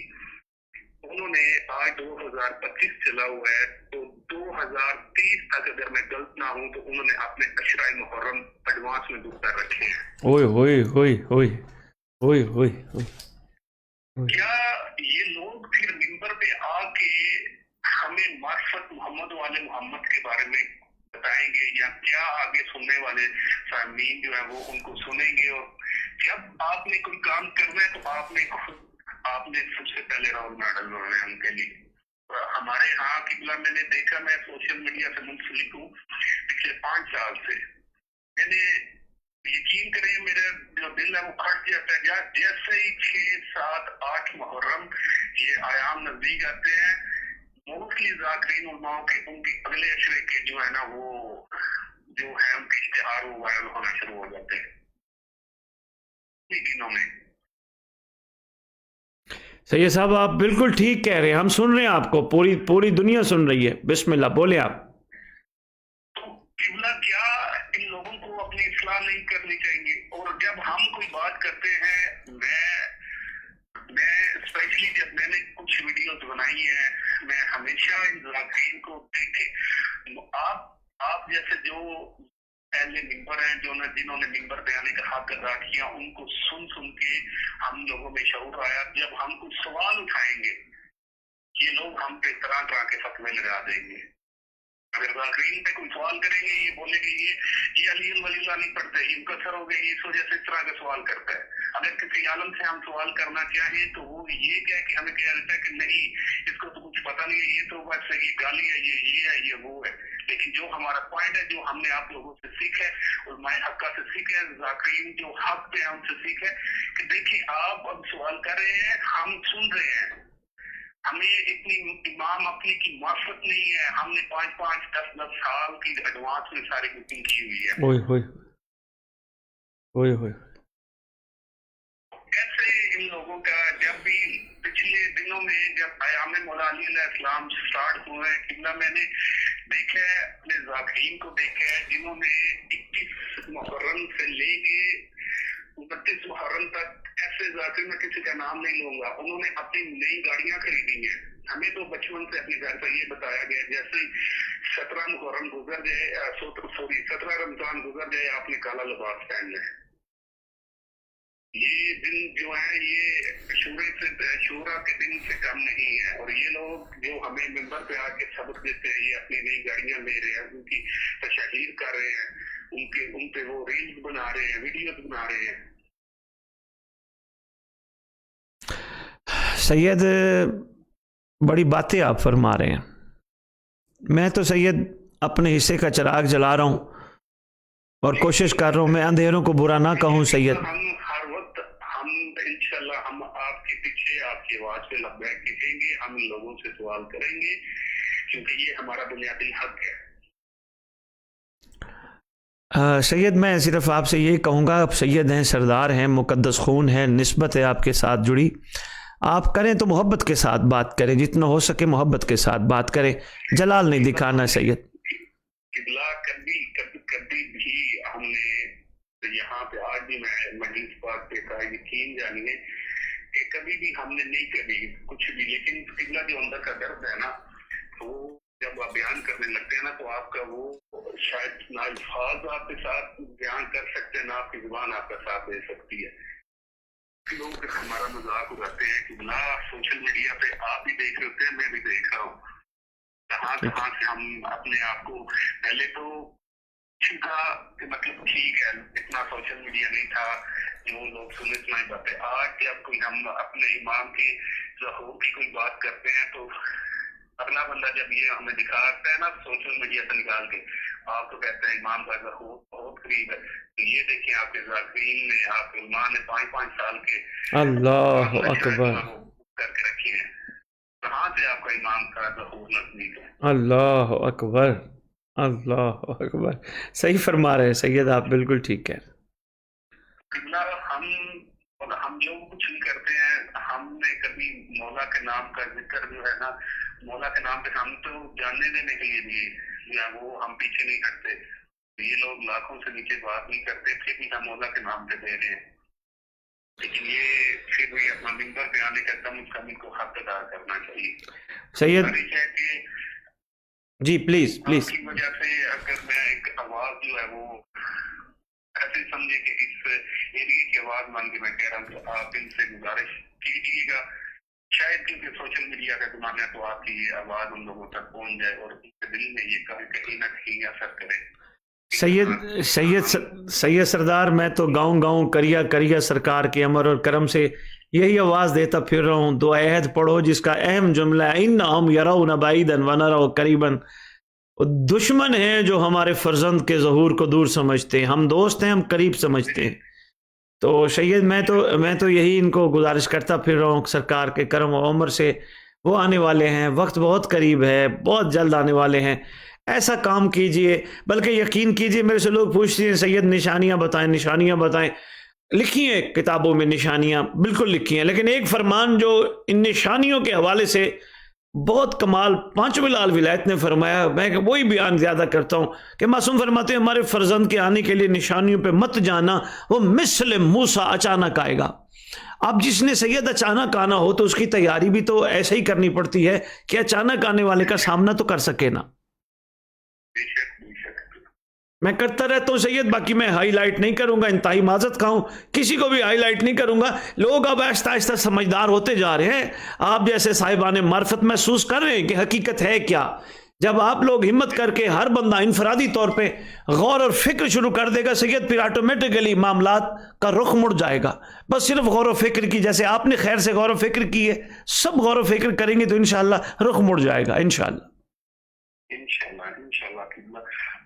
انہوں نے آج 2025 چلا ہوا ہے, تو 2030 تک اگر میں غلط نہ ہوں تو انہوں نے اپنے عشرہ محرم ایڈوانس میں بک کر رکھے ہیں. اوئے ہوئے ہوئے ہوئے ہوئے ہوئے ہوئے. کیا یہ لوگ پھر ممبر پہ آ کے ہمیں معرفت محمد والے محمد کے بارے میں بتائیں گے, یا کیا آگے سننے والے سامعین جو ہیں وہ ان کو سنیں گے؟ اور جب آپ نے کوئی کام کرنا ہے تو آپ نے سب سے پہلے رول ماڈل بنانا ہے ان کے لیے. ہمارے ہاں قبلہ میں نے دیکھا, میں سوشل میڈیا سے منسلک ہوں پچھلے 5 سال سے, میں نے یقین کریں میرا جو دل ہے وہ پھٹ جاتا ہے جیسے ہی 6, 7, 8 محرم یہ ایام نزدیک آتے ہیں. موسٹلی ذاکرین علماء کے ان کے اگلے عشرے کے جو ہے نا وہ جو ہے ان کے اشتہار وہ وائرل ہونا شروع ہو جاتے ہیں دنوں میں. سید صاحب آپ بالکل ٹھیک کہہ رہے ہیں, ہم سن رہے ہیں آپ کو, پوری دنیا سن رہی ہے. بسم اللہ بولے آپ. تو قبلہ کیا ان لوگوں کو اپنی اصلاح نہیں کرنی چاہیے؟ اور جب ہم کوئی بات کرتے ہیں, میں اسپیشلی جب میں نے کچھ ویڈیوز بنائی ہیں, میں ہمیشہ ان ذاکرین کو دیکھے آپ جیسے جو پہلے ممبر ہیں جنہوں نے ممبر پہ آنے کا حق ادا کیا, ان کو سن کے ہم لوگوں میں شعور آیا. جب ہم کچھ سوال اٹھائیں گے یہ لوگ ہم پہ طرح کے فتوے لگا دیں گے. اگر ذاکرین پہ کوئی سوال کریں گے یہ بولے کہ یہ علی ولی اللہ نہیں پڑھتے, یہ مکسر ہو گئے, اس وجہ سے اس طرح کا سوال کرتا ہے. اگر کسی عالم سے ہم سوال کرنا چاہیں تو وہ یہ کہہ کہ ہمیں کہہ دیتا ہے کہ نہیں اس کو تو کچھ پتہ نہیں ہے, یہ تو بس یہ گالی ہے, یہ ہے, یہ وہ ہے. لیکن جو ہمارا پوائنٹ ہے, جو ہم نے آپ لوگوں سے سیکھا ہے اور میں حقہ سے سیکھا ہے, ذاکرین جو حق پہ ہم سے سیکھا ہے کہ دیکھیں آپ اب سوال کر رہے ہیں, ہم سن رہے ہیں, ہمیں اتنی امام اپنے کی معرفت نہیں ہے. ہم نے 5 10 سال کی ایڈوانس میں ساری بکنگ کی ہوئی ہے. اوئے ہوئے اوئے ہوئے. ایسے ان لوگوں کا جب بھی پچھلے دنوں میں جب ایام مولا علی علیہ السلام سٹارٹ ہوئے قبلہ میں نے دیکھا ہے اپنے ذاکرین کو دیکھا ہے جنہوں نے 21 محرم سے لے کے 29 محرم تک ایسے ذاکر میں کسی کا نام نہیں لوں گا انہوں نے اپنی نئی گاڑیاں خریدی ہیں. ہمیں تو بچپن سے اپنے گھر پر یہ بتایا گیا جیسے 17 محرم گزر جائے 17 رمضان گزر جائے آپ نے کالا لباس پہننا ہے. یہ دن جو ہے یہ شورا کے دن سے کم نہیں ہے. اور یہ لوگ جو ہمیں ممبر پہ آ کے سبق دیتے ہیں یہ اپنی نئی گاڑیاں لے رہے ہیں ان کی تشہیر کر رہے ہیں ان پہ وہ ریلز بنا رہے ہیں ویڈیوز بنا رہے ہیں. سید بڑی باتیں آپ فرما رہے ہیں. میں تو سید اپنے حصے کا چراغ جلا رہا ہوں اور کوشش کر رہا ہوں میں اندھیروں کو برا نہ کہوں. سید ہم ہر وقت ہم انشاءاللہ ہم آپ کے پیچھے آپ کی آواز پہ لبیک لکھیں گے. ہم لوگوں سے سوال کریں گے کیونکہ یہ ہمارا بنیادی حق ہے. سید میں صرف آپ سے یہ کہوں گا آپ سید ہیں سردار ہیں مقدس خون ہے نسبت ہے آپ کے ساتھ جڑی. آپ کریں تو محبت کے ساتھ بات کریں جتنا ہو سکے محبت کے ساتھ بات کریں. جلال نہیں دکھانا سید. قبلہ کبھی بھی ہم نے یہاں پہ آج بھی میں مجلس پاک پہ کا یقین جانیے کہ کبھی بھی ہم نے نہیں کبھی کچھ بھی لیکن قبلہ جو اندر کا درد ہے نا وہ جب آپ بیان کرنے لگتے ہیں نا تو آپ کا وہ شاید نہ الفاظ آپ کے ساتھ بیان کر سکتے ہیں نہ آپ کی زبان آپ کا ساتھ دے سکتی ہے. لوگ ہمارا مذاق اڑاتے ہیں کہ نہ سوشل میڈیا پہ آپ بھی دیکھ رہے ہوتے ہیں میں بھی دیکھ رہا ہوں کہاں سے ہم اپنے آپ کو پہلے تو چھکا کہ مطلب ٹھیک ہے اتنا سوشل میڈیا نہیں تھا جو لوگ سنے سنائی باتیں. آج جب کوئی ہم اپنے امام کے ظہور کی کوئی بات کرتے ہیں تو اگلا بندہ جب یہ ہمیں دکھاتا ہے نا سوشل میڈیا سے نکال کے آپ تو کہتے ہیں امام کا ظہور بہت قریب ہے. یہ دیکھیں آپ کے ذاکرین نے آپ کے امام نے 5 سال کے اللہ اکبر کر کے رکھی ہیں. کہاں سے آپ کا امام کا ظہور نزدیک ہے. اللہ اکبر اللہ اکبر. صحیح فرما رہے ہیں سید آپ بالکل ٹھیک ہے. ہم جو کچھ بھی کرتے ہیں ہم نے کبھی مولا کے نام کا ذکر جو ہے نا مولا کے نام پہ ہم تو جاننے دینے کے لیے دیے یا وہ ہم پیچھے نہیں کرتے. یہ لوگ لاکھوں سے نیچے بات نہیں کرتے پھر بھی ہم مولا کے نام پہ دے رہے ہیں. لیکن یہ پھر بھی اپنا ممبر پہ آنے کا کم از کم ان کو حق ادا کرنا چاہیے. سید جی پلیز پلیز کی وجہ سے اگر میں ایک آواز جو ہے وہ ایسے سمجھے کہ اس ایریے کی آواز مان کے میں کہہ رہا ہوں کہ آپ ان سے گزارش کیجیے گا شاید کیونکہ سوشل میڈیا کا زمانہ ہے تو آپ کی یہ آواز ان لوگوں تک پہنچ جائے اور ان کے دل میں یہ کہیں نہ کہیں اثر کرے. سید سردار میں تو گاؤں کریا سرکار کے امر اور کرم سے یہی آواز دیتا پھر رہا ہوں. دو عہد پڑھو جس کا اہم جملہ ہے انہم یرون بعیدا ونرى قریبا. دشمن ہیں جو ہمارے فرزند کے ظہور کو دور سمجھتے ہیں ہم دوست ہیں ہم قریب سمجھتے ہیں. تو سید میں تو یہی ان کو گزارش کرتا پھر رہا ہوں سرکار کے کرم و عمر سے وہ آنے والے ہیں وقت بہت قریب ہے بہت جلد آنے والے ہیں. ایسا کام کیجئے بلکہ یقین کیجئے میرے سے لوگ پوچھتے ہیں سید نشانیاں بتائیں. لکھی ہیں کتابوں میں نشانیاں بالکل لکھی ہیں لیکن ایک فرمان جو ان نشانیوں کے حوالے سے بہت کمال پانچویں لال ولایت نے فرمایا میں وہی بیان زیادہ کرتا ہوں کہ معصوم فرماتے ہیں ہمارے فرزند کے آنے کے لیے نشانیوں پہ مت جانا وہ مثل موسیٰ اچانک آئے گا. اب جس نے سید اچانک آنا ہو تو اس کی تیاری بھی تو ایسے ہی کرنی پڑتی ہے کہ اچانک آنے والے کا سامنا تو کر سکے نا. میں کرتا رہتا ہوں سید باقی میں ہائی لائٹ نہیں کروں گا انتہائی معذرت خواہ ہوں کسی کو بھی ہائی لائٹ نہیں کروں گا. لوگ اب آہستہ آہستہ سمجھدار ہوتے جا رہے ہیں. آپ جیسے صاحبان معرفت محسوس کر رہے ہیں کہ حقیقت ہے کیا. جب آپ لوگ ہمت کر کے ہر بندہ انفرادی طور پہ غور اور فکر شروع کر دے گا سید پھر آٹومیٹکلی معاملات کا رخ مڑ جائے گا. بس صرف غور و فکر کی جیسے آپ نے خیر سے غور و فکر کی ہے سب غور و فکر کریں گے تو انشاءاللہ رخ مڑ جائے گا انشاءاللہ.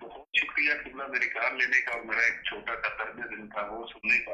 بہت شکریہ قبلہ میرے کار لینے کا اور میرا ایک چھوٹا سا درد دل تھا وہ سننے کا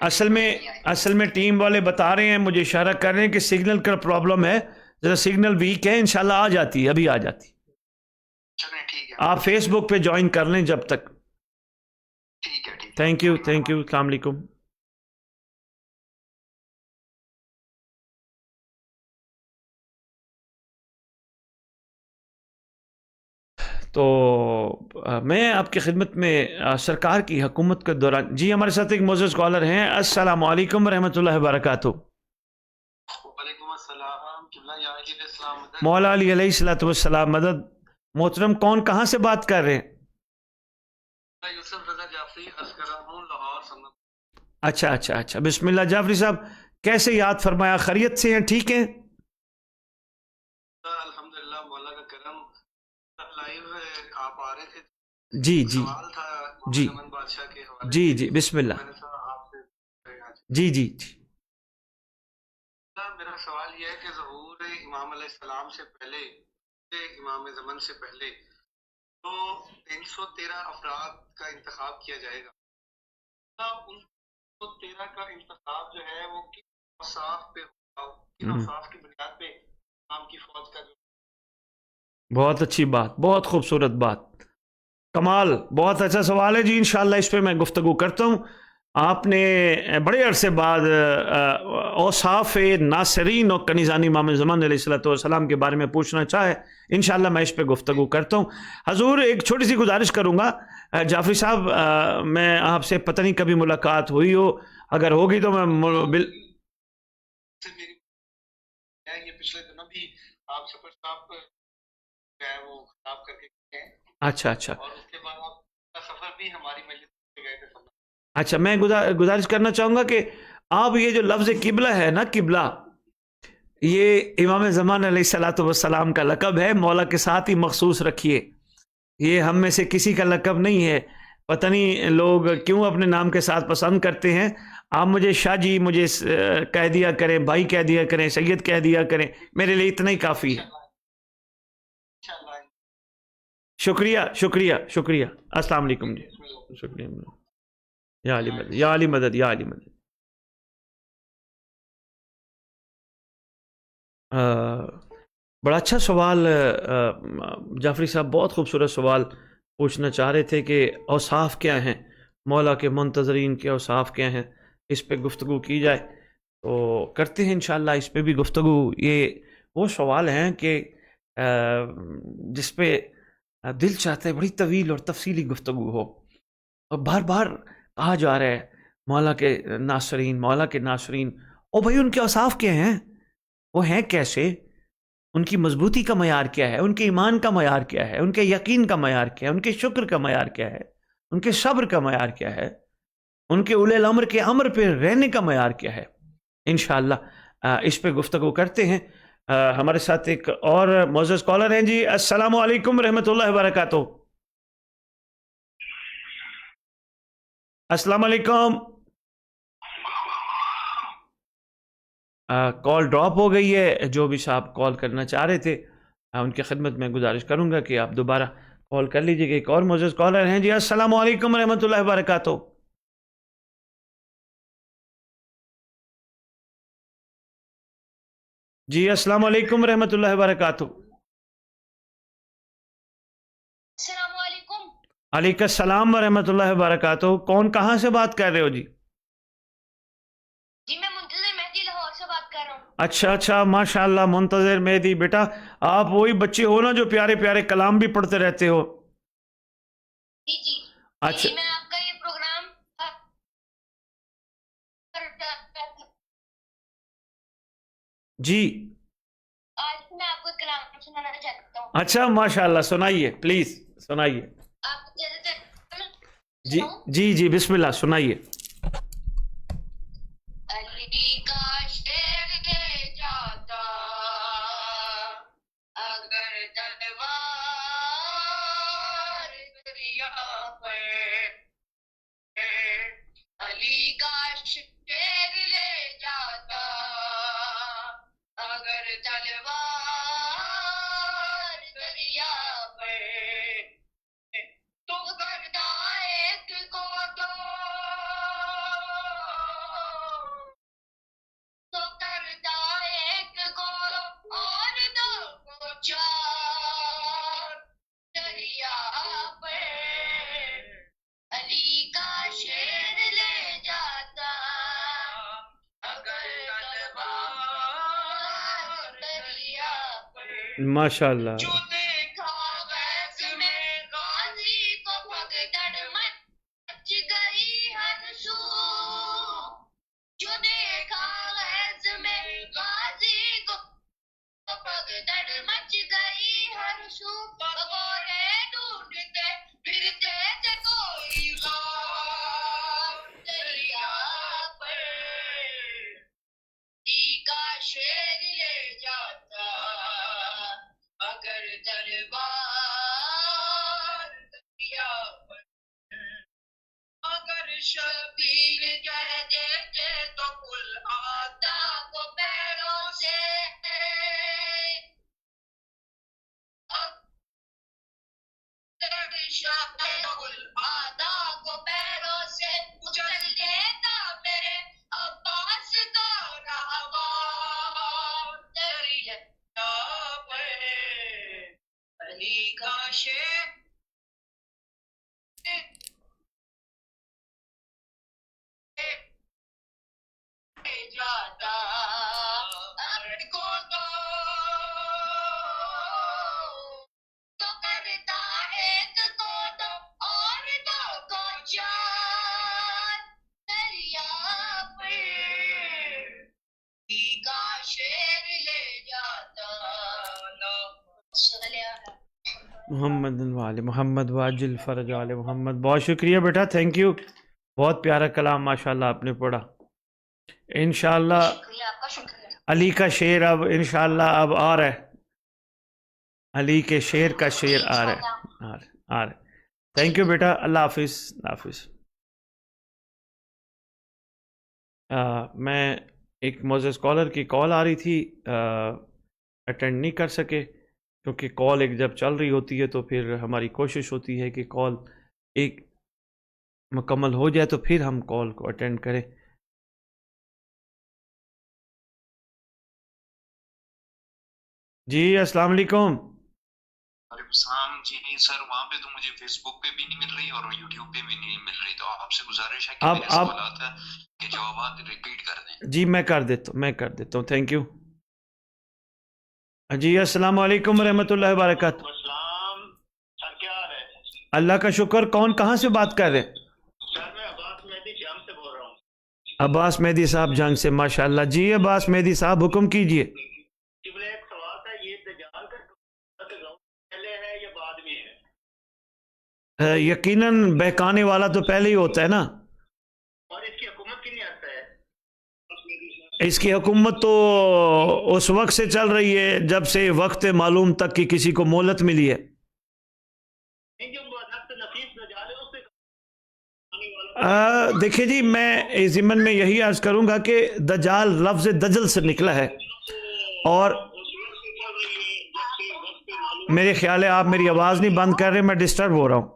اصل میں ٹیم والے بتا رہے ہیں، مجھے اشارہ کر رہے ہیں کہ سگنل کا پرابلم ہے، ذرا سگنل ویک ہے، انشاءاللہ آ جاتی ہے، ابھی آ جاتی ہے۔ چلیں ٹھیک ہے، آپ فیس بک پہ جوائن کر لیں جب تک۔ ٹھیک ہے، ٹھیک ہے، تھینک یو، السلام علیکم۔ تو میں آپ کی خدمت میں سرکار کی حکومت کے دوران، جی ہمارے ساتھ ایک معزز کالر ہیں، السلام علیکم ورحمۃ اللہ وبرکاتہ۔ وعلیکم السلام، قبلہ یا علی علیہ السلام مدد۔ مولا علی علیہ الصلوۃ والسلام مدد۔ محترم کون کہاں سے بات کر رہے ہیں؟ میں یوسف رضا جعفری عرض کر رہا ہوں، لاہور سمت۔ اچھا، بسم اللہ جعفری صاحب، کیسے یاد فرمایا؟ خیریت سے ہیں؟ ٹھیک ہیں؟ الحمدللہ، مولا کا کرم۔ لائیو آپ آ رہے تھے، جی سوال تھا جی زمن بادشاہ کے حوالے جی سے۔ جی بسم اللہ۔ میں نے کہا آپ سے جی میرا سوال یہ ہے کہ ظہور امام علیہ السلام سے پہلے، امام زمن سے پہلے تو 313 افراد کا انتخاب کیا جائے گا، ان 313 کا انتخاب جو ہے وہ کن اوصاف پہ ہوگا، کن اوصاف کی بنیاد پہ امام کی فوج کا جو؟ بہت اچھی بات، بہت خوبصورت بات، کمال، بہت اچھا سوال ہے جی۔ انشاءاللہ اس پہ میں گفتگو کرتا ہوں۔ آپ نے بڑے عرصے بعد اوصاف ناصرین اور کنیزانی امام زمان علیہ الصلوۃ والسلام کے بارے میں پوچھنا چاہے، انشاءاللہ میں اس پہ گفتگو کرتا ہوں۔ حضور ایک چھوٹی سی گزارش کروں گا، جعفری صاحب میں آپ سے پتہ نہیں کبھی ملاقات ہوئی ہو، اگر ہوگی تو میں یہ پچھلے دنوں بھی آپ سفر صاحب ہے وہ خطاب کر کے گئے ہیں۔ اچھا اور اس کے بعد آپ کا سفر بھی ہماری مجلس سے گئے تھے۔ اچھا، میں گزارش کرنا چاہوں گا کہ آپ یہ جو لفظ قبلہ ہے نا، قبلہ، یہ امام زمان علیہ الصلوۃ والسلام کا لقب ہے، مولا کے ساتھ ہی مخصوص رکھیے، یہ ہم میں سے کسی کا لقب نہیں ہے۔ پتہ نہیں لوگ کیوں اپنے نام کے ساتھ پسند کرتے ہیں۔ آپ مجھے شاہ جی مجھے کہہ دیا کریں، بھائی کہہ دیا کریں، سید کہہ دیا کریں، میرے لیے اتنا ہی کافی ہے۔ شکریہ، السلام علیکم جی، شکریہ۔ یا علی مدد، یا علی مدد، یا علی مدد۔ بڑا اچھا سوال جعفری صاحب، بہت خوبصورت سوال پوچھنا چاہ رہے تھے کہ اوصاف کیا ہیں، مولا کے منتظرین کے اوصاف کیا ہیں، اس پہ گفتگو کی جائے تو کرتے ہیں انشاءاللہ، اس پہ بھی گفتگو۔ یہ وہ سوال ہیں کہ جس پہ دل چاہتا ہے بڑی طویل اور تفصیلی گفتگو ہو، اور بار بار کہا جا رہا ہے مولا کے ناصرین، او بھائی ان کے اوصاف کیا ہیں، وہ ہیں کیسے، ان کی مضبوطی کا معیار کیا ہے، ان کے ایمان کا معیار کیا ہے، ان کے یقین کا معیار کیا ہے، ان کے شکر کا معیار کیا ہے، ان کے صبر کا معیار کیا ہے، ان کے اولے الامر کے امر پہ رہنے کا معیار کیا ہے۔ انشاءاللہ اس پہ گفتگو کرتے ہیں۔ ہمارے ساتھ ایک اور معزز کالر ہیں جی، السلام علیکم رحمۃ اللہ وبرکاتہ۔ السلام علیکم۔ کال ڈراپ ہو گئی ہے، جو بھی صاحب کال کرنا چاہ رہے تھے ان کی خدمت میں گزارش کروں گا کہ آپ دوبارہ کال کر لیجئے کہ ایک اور معزز کالر ہیں جی، السلام علیکم رحمۃ اللہ وبرکاتہ۔ جی السلام علیکم رحمۃ اللہ وبرکاتہ۔ السلام علیکم۔ علیکم السلام ورحمۃ اللہ وبرکاتہ۔ کون کہاں سے بات کر رہے ہو جی؟ جی میں منتظر مہدی لاہور سے بات کر رہا ہوں۔ اچھا، ماشاء اللہ، منتظر مہدی بیٹا، آپ وہی بچے ہو نا جو پیارے پیارے کلام بھی پڑھتے رہتے ہو؟ جی اچھا میں آپ کا یہ پروگرام جی، آج میں آپ کو کلام سنانا چاہتا ہوں۔ اچھا ماشاء اللہ، سنائیے پلیز، سنائیے۔ آپ جیسے جی بسم اللہ، سنائیے۔ علی کا شیر لے جاتا اگر تلوار دریا پر، علی کا شیر لے جاتا اگر تلوار دریا پر، تو کرتا ایک کو تو ماشاء اللہ. جو دیکھا غیظ میں غازی کو بھگدڑ مچ گئی ہر سو. جو دیکھا غیظ میں غازی کو بھگدڑ مچ گئی ہر سو. بغورے ڈھونڈتے پھرتے تھے کوئی غار دریا پر. کا شیر لے جاتا اگر دربار دریا پر. اگر شبیر کہہ دیتے تو کل آتا کو پیروں سے. اگر شبیر کل آتا کو پیروں سے اجل لیتا میرے عباس کا رہوار دریا پر. علی کا شیر جاتا کو تو کرتا ایک کو دو اور دو کو چار دریا پر. کا شیر لے جاتا محمد والے محمد واجل فرج والے محمد. بہت شکریہ بیٹا, تھینک یو. بہت پیارا کلام ماشاءاللہ آپ نے پڑھا. انشاءاللہ شکریہ آپ کا. شکریہ. علی کا شعر اب انشاءاللہ اب آ رہا ہے. علی کے شعر کا شعر آ رہا ہے, آ رہا ہے. تھینک یو بیٹا, اللہ حافظ. اللہ حافظ. میں ایک معزز کالر کی کال آ رہی تھی, اٹینڈ نہیں کر سکے کیونکہ کال ایک جب چل رہی ہوتی ہے تو پھر ہماری کوشش ہوتی ہے کہ کال ایک مکمل ہو جائے تو پھر ہم کال کو اٹینڈ کریں. جی السلام علیکم. وعلیکم السلام. جی سر, وہاں پہ تو مجھے فیس بک پہ بھی نہیں مل رہی اور یوٹیوب پہ بھی نہیں مل رہی, تو آپ سے گزارش ہے کہ میرے سوالات کے جوابات ریپیٹ کر دیں. جی میں کر دیتا ہوں. Thank you. جی السلام علیکم ورحمۃ اللہ وبرکاتہ. السلام سر, کیا حال ہے؟ اللہ کا شکر. کون کہاں سے بات کر رہے ہیں؟ سر میں عباس مہدی جام سے بول رہا ہوں. عباس مہدی صاحب جنگ سے, ماشاءاللہ. جی عباس مہدی صاحب حکم کیجئے. ایک سوال تھا, یہ دجال کا پہلے ہے یا بعد میں ہے؟ یقیناً بہکانے والا تو پہلے ہی ہوتا ہے نا. اور اس کی حکومت کتنی عرصہ ہے؟ اس کی حکومت تو اس وقت سے چل رہی ہے جب سے وقت معلوم تک کی کسی کو مہلت ملی ہے. دیکھیں جی, میں ضمن میں یہی عرض کروں گا کہ دجال لفظ دجل سے نکلا ہے, اور میرے خیال ہے آپ میری آواز نہیں بند کر رہے, میں ڈسٹرب ہو رہا ہوں.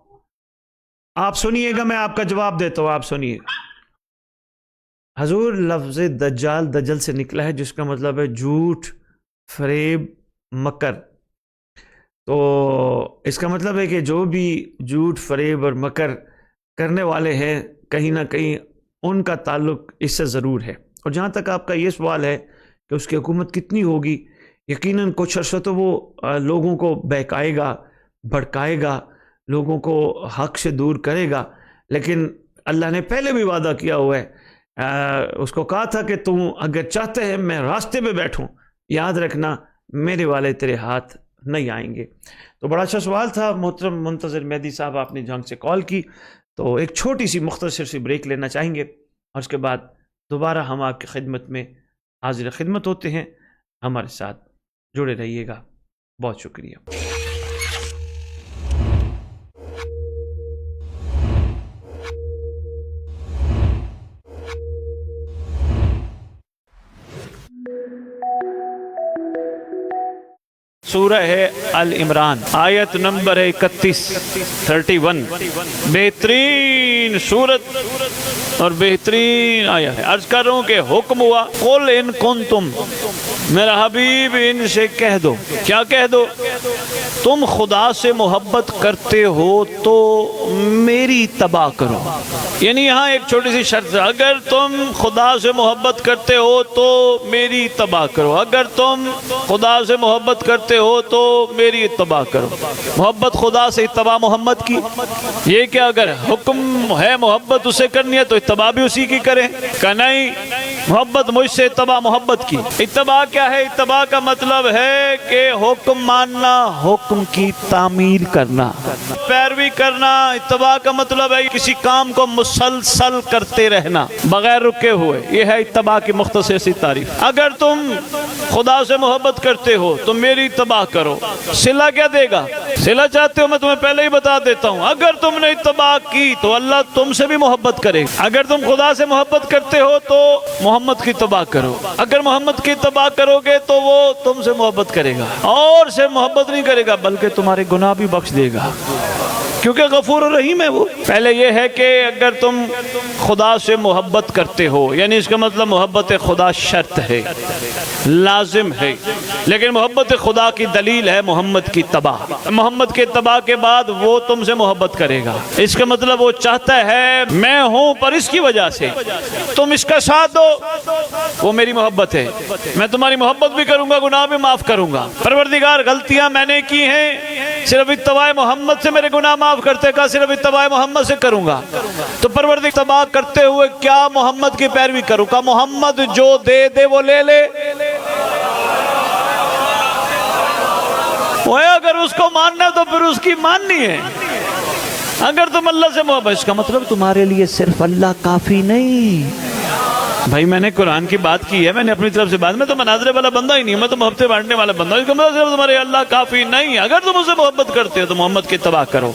آپ سنیے گا, میں آپ کا جواب دیتا ہوں, آپ سنیے. حضور لفظ دجال دجل سے نکلا ہے جس کا مطلب ہے جھوٹ, فریب, مکر. تو اس کا مطلب ہے کہ جو بھی جھوٹ, فریب اور مکر کرنے والے ہیں کہیں نہ کہیں ان کا تعلق اس سے ضرور ہے. اور جہاں تک آپ کا یہ سوال ہے کہ اس کی حکومت کتنی ہوگی, یقیناً کچھ عرصہ تو وہ لوگوں کو بہکائے گا, بھڑکائے گا, لوگوں کو حق سے دور کرے گا. لیکن اللہ نے پہلے بھی وعدہ کیا ہوا ہے, اس کو کہا تھا کہ تم اگر چاہتے ہیں میں راستے پہ بیٹھوں, یاد رکھنا میرے والے تیرے ہاتھ نہیں آئیں گے. تو بڑا اچھا سوال تھا محترم منتظر مہدی صاحب, آپ نے جنگ سے کال کی. تو ایک چھوٹی سی مختصر سی بریک لینا چاہیں گے اور اس کے بعد دوبارہ ہم آپ کی خدمت میں حاضر خدمت ہوتے ہیں. ہمارے ساتھ جڑے رہیے گا. بہت شکریہ. سورہ ہے العمران, آیت نمبر 31. بہترین سورت اور بہترین آیت ہے. عرض کر رہا ہوں کہ حکم ہوا قل ان کنتم میرا حبیب ان سے کہہ دو، کیا کہہ دو؟ تم خدا سے محبت کرتے ہو تو میری اتباع کرو. یعنی یہاں ایک چھوٹی سی شرط ہے، اگر تم خدا سے محبت کرتے ہو تو میری اتباع کرو. اگر تم خدا سے محبت کرتے ہو تو میری اتباع کرو. محبت خدا سے، اتباع محمد کی. یہ کہ اگر حکم ہے محبت اسے کرنی ہے تو اتباع بھی اسی کی کریں. کہ نہیں، محبت مجھ سے، اتباع محبت کی. اتباع کیا ہے؟ اتباع کا مطلب ہے کہ حکم ماننا، حکم کی تعمیل کرنا، پیروی کرنا. اتباع کا مطلب ہے کسی کام کو مسلسل کرتے رہنا بغیر رکے ہوئے. یہ ہے اتباع کی مختصر سی تعریف. اگر تم خدا سے محبت کرتے ہو تو میری اتباع کرو. صلہ کیا دے گا؟ صلہ چاہتے ہو میں تمہیں پہلے ہی بتا دیتا ہوں، اگر تم نے اتباع کی تو اللہ تم سے بھی محبت کرے گا. اگر تم خدا سے محبت کرتے ہو تو محمد کی اتباع کرو. اگر محمد کی اتباع کرو گے تو وہ تم سے محبت کرے گا، اور سے محبت نہیں کرے گا بلکہ تمہارے گناہ بھی بخش دے گا، کیونکہ غفور و رحیم ہے وہ. پہلے یہ ہے کہ اگر تم خدا سے محبت کرتے ہو، یعنی اس کا مطلب محبت خدا شرط ہے، لازم ہے، لیکن محبت خدا کی دلیل ہے محمد کی اتباع. محمد کے اتباع کے بعد وہ تم سے محبت کرے گا. اس کا مطلب وہ چاہتا ہے میں ہوں پر اس کی وجہ سے تم اس کا ساتھ دو، وہ میری محبت ہے. میں تمہاری محبت بھی کروں گا، گناہ بھی معاف کروں گا. پروردگار غلطیاں میں نے کی ہیں، صرف اتباع محمد سے میرے گناہ معاف کرتے کا، صرف اتباع محمد سے کروں گا. تو پروردگار اتباع کرتے ہوئے کیا محمد کی پیروی کروں گا. محمد جو دے دے وہ لے لے. وہ اگر اس کو ماننا ہے تو پھر اس کی ماننی ہے. اگر تم اللہ سے محبت، اس کا مطلب تمہارے لیے صرف اللہ کافی نہیں. بھائی میں نے قرآن کی بات کی ہے، میں نے اپنی طرف سے بات، میں تو مناظرے والا بندہ ہی نہیں، میں تو محبتیں بانٹنے والا بندہ ہوں. اس کا مطلب صرف تمہارے اللہ کافی نہیں. اگر تم اسے محبت کرتے ہو تو محمد کی اتباع کرو.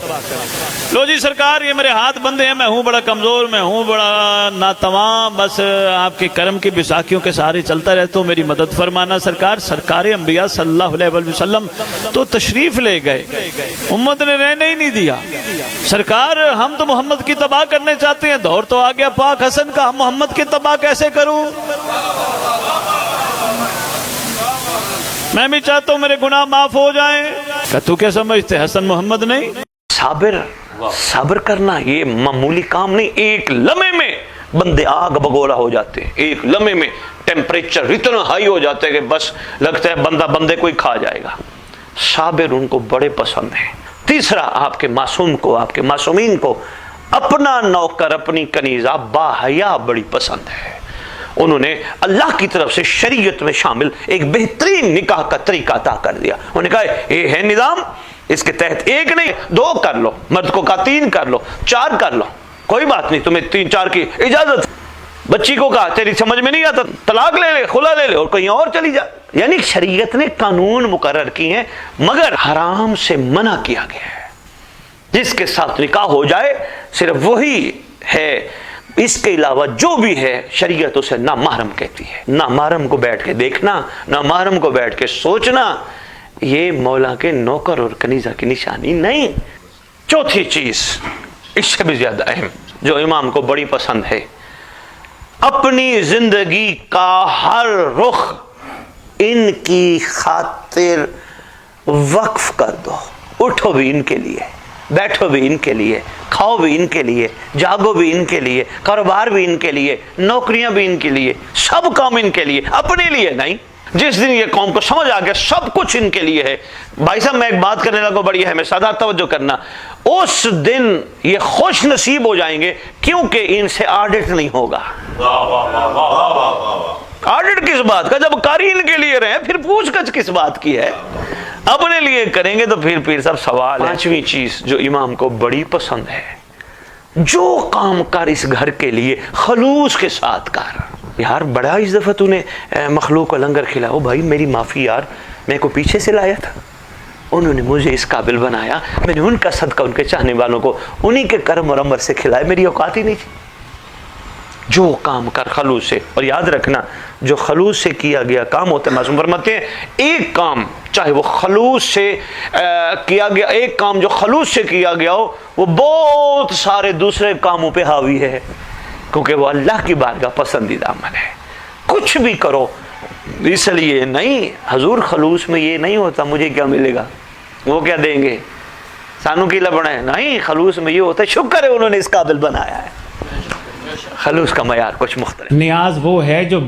لو جی سرکار یہ میرے ہاتھ بندے ہیں، میں ہوں بڑا کمزور، میں ہوں بڑا ناتواں، بس آپ کے کرم کی بساکیوں کے سہارے چلتا رہتا ہوں، میری مدد فرمانا. سرکار انبیاء صلی اللہ علیہ وسلم تو تشریف لے گئے، امت نے رہنے ہی نہیں دیا. سرکار ہم تو محمد کی اتباع کرنے چاہتے ہیں، دور تو آ گیا پاک حسن کا، ہم محمد کی اتباع کیسے کروں؟ میں بھی چاہتا ہوں میرے گناہ معاف ہو جائیں. کہ تو کیا سمجھتے حسن محمد نہیں؟ صبر کرنا یہ معمولی کام نہیں. ایک لمحے میں بندے آگ بگولا ہو جاتے ہیں، ایک لمحے میں ٹیمپریچر اتنا ہائی ہو جاتا ہے کہ بس لگتا ہے بندہ بندے کو ہی کھا جائے گا. صابر ان کو بڑے پسند ہیں. تیسرا، آپ کے معصوم کو، آپ کے معصومین کو اپنا نوکر، اپنی کنیزہ با حیا بڑی پسند ہے. انہوں نے اللہ کی طرف سے شریعت میں شامل ایک بہترین نکاح کا طریقہ عطا کر دیا. انہوں نے کہا یہ ہے نظام، اس کے تحت ایک نہیں 2 کر لو، مرد کو کہا 3 کر لو، 4 کر لو، کوئی بات نہیں، تمہیں 3-4 کی اجازت. بچی کو کہا تیری سمجھ میں نہیں آتا طلاق لے لے، خلا لے لے اور کہیں اور چلی جا. یعنی شریعت نے قانون مقرر کی ہیں، مگر حرام سے منع کیا گیا ہے. جس کے ساتھ نکاح ہو جائے صرف وہی ہے، اس کے علاوہ جو بھی ہے شریعت اسے نامحرم کہتی ہے. نامحرم کو بیٹھ کے دیکھنا، نامحرم کو بیٹھ کے سوچنا، یہ مولا کے نوکر اور کنیزہ کی نشانی نہیں. چوتھی چیز اس سے بھی زیادہ اہم جو امام کو بڑی پسند ہے، اپنی زندگی کا ہر رخ ان کی خاطر وقف کر دو. اٹھو بھی ان کے لیے، بیٹھو بھی ان کے لیے، کھاؤ بھی ان کے لیے، جاگو بھی ان کے لیے، کاروبار بھی ان کے لیے، نوکریاں بھی ان کے لیے، سب کام ان کے لیے، اپنے لیے نہیں. جس دن یہ قوم کو سمجھ آ گیا سب کچھ ان کے لیے ہے. بھائی صاحب میں ایک بات کرنے لگا بڑی ہے، میں سادہ توجہ کرنا. اس دن یہ خوش نصیب ہو جائیں گے کیونکہ ان سے آڈٹ نہیں ہوگا. آڈٹ کس بات کا؟ جب کاری ان کے لیے رہے پھر پوچھ گچھ کس بات کی ہے؟ اپنے لیے کریں گے تو پھر پیر صاحب سوال ہے. 5ویں چیز جو امام کو بڑی پسند ہے، جو کام کر اس گھر کے لیے خلوص کے ساتھ کر. یار بڑا اس دفعہ تو نے مخلوق کو لنگر کھلایا، او بھائی میری معافی یار، میں کو پیچھے سے لایا تھا، انہوں نے مجھے اس قابل بنایا، میں نے ان کا صدقہ ان کے چاہنے والوں کو انہی کے کرم اور امر سے کھلایا، میری اوقات ہی نہیں تھی. جو کام کر خلوص سے. اور یاد رکھنا جو خلوص سے کیا گیا کام ہوتا ہے، معصوم فرماتے ہیں ایک کام چاہے وہ خلوص سے کیا گیا، ایک کام جو خلوص سے کیا گیا ہو وہ بہت سارے دوسرے کاموں پہ حاوی ہے، کیونکہ وہ اللہ کی بارگاہ پسندیدہ عمل ہے. کچھ بھی کرو اس لیے نہیں حضور خلوص میں یہ نہیں ہوتا مجھے کیا ملے گا، وہ کیا دیں گے، سانو کی لبنا ہے، نہیں خلوص میں یہ ہوتا ہے شکر ہے انہوں نے اس قابل بنایا ہے. خلوص کا معیار کچھ مختلف. نیاز وہ ہے جو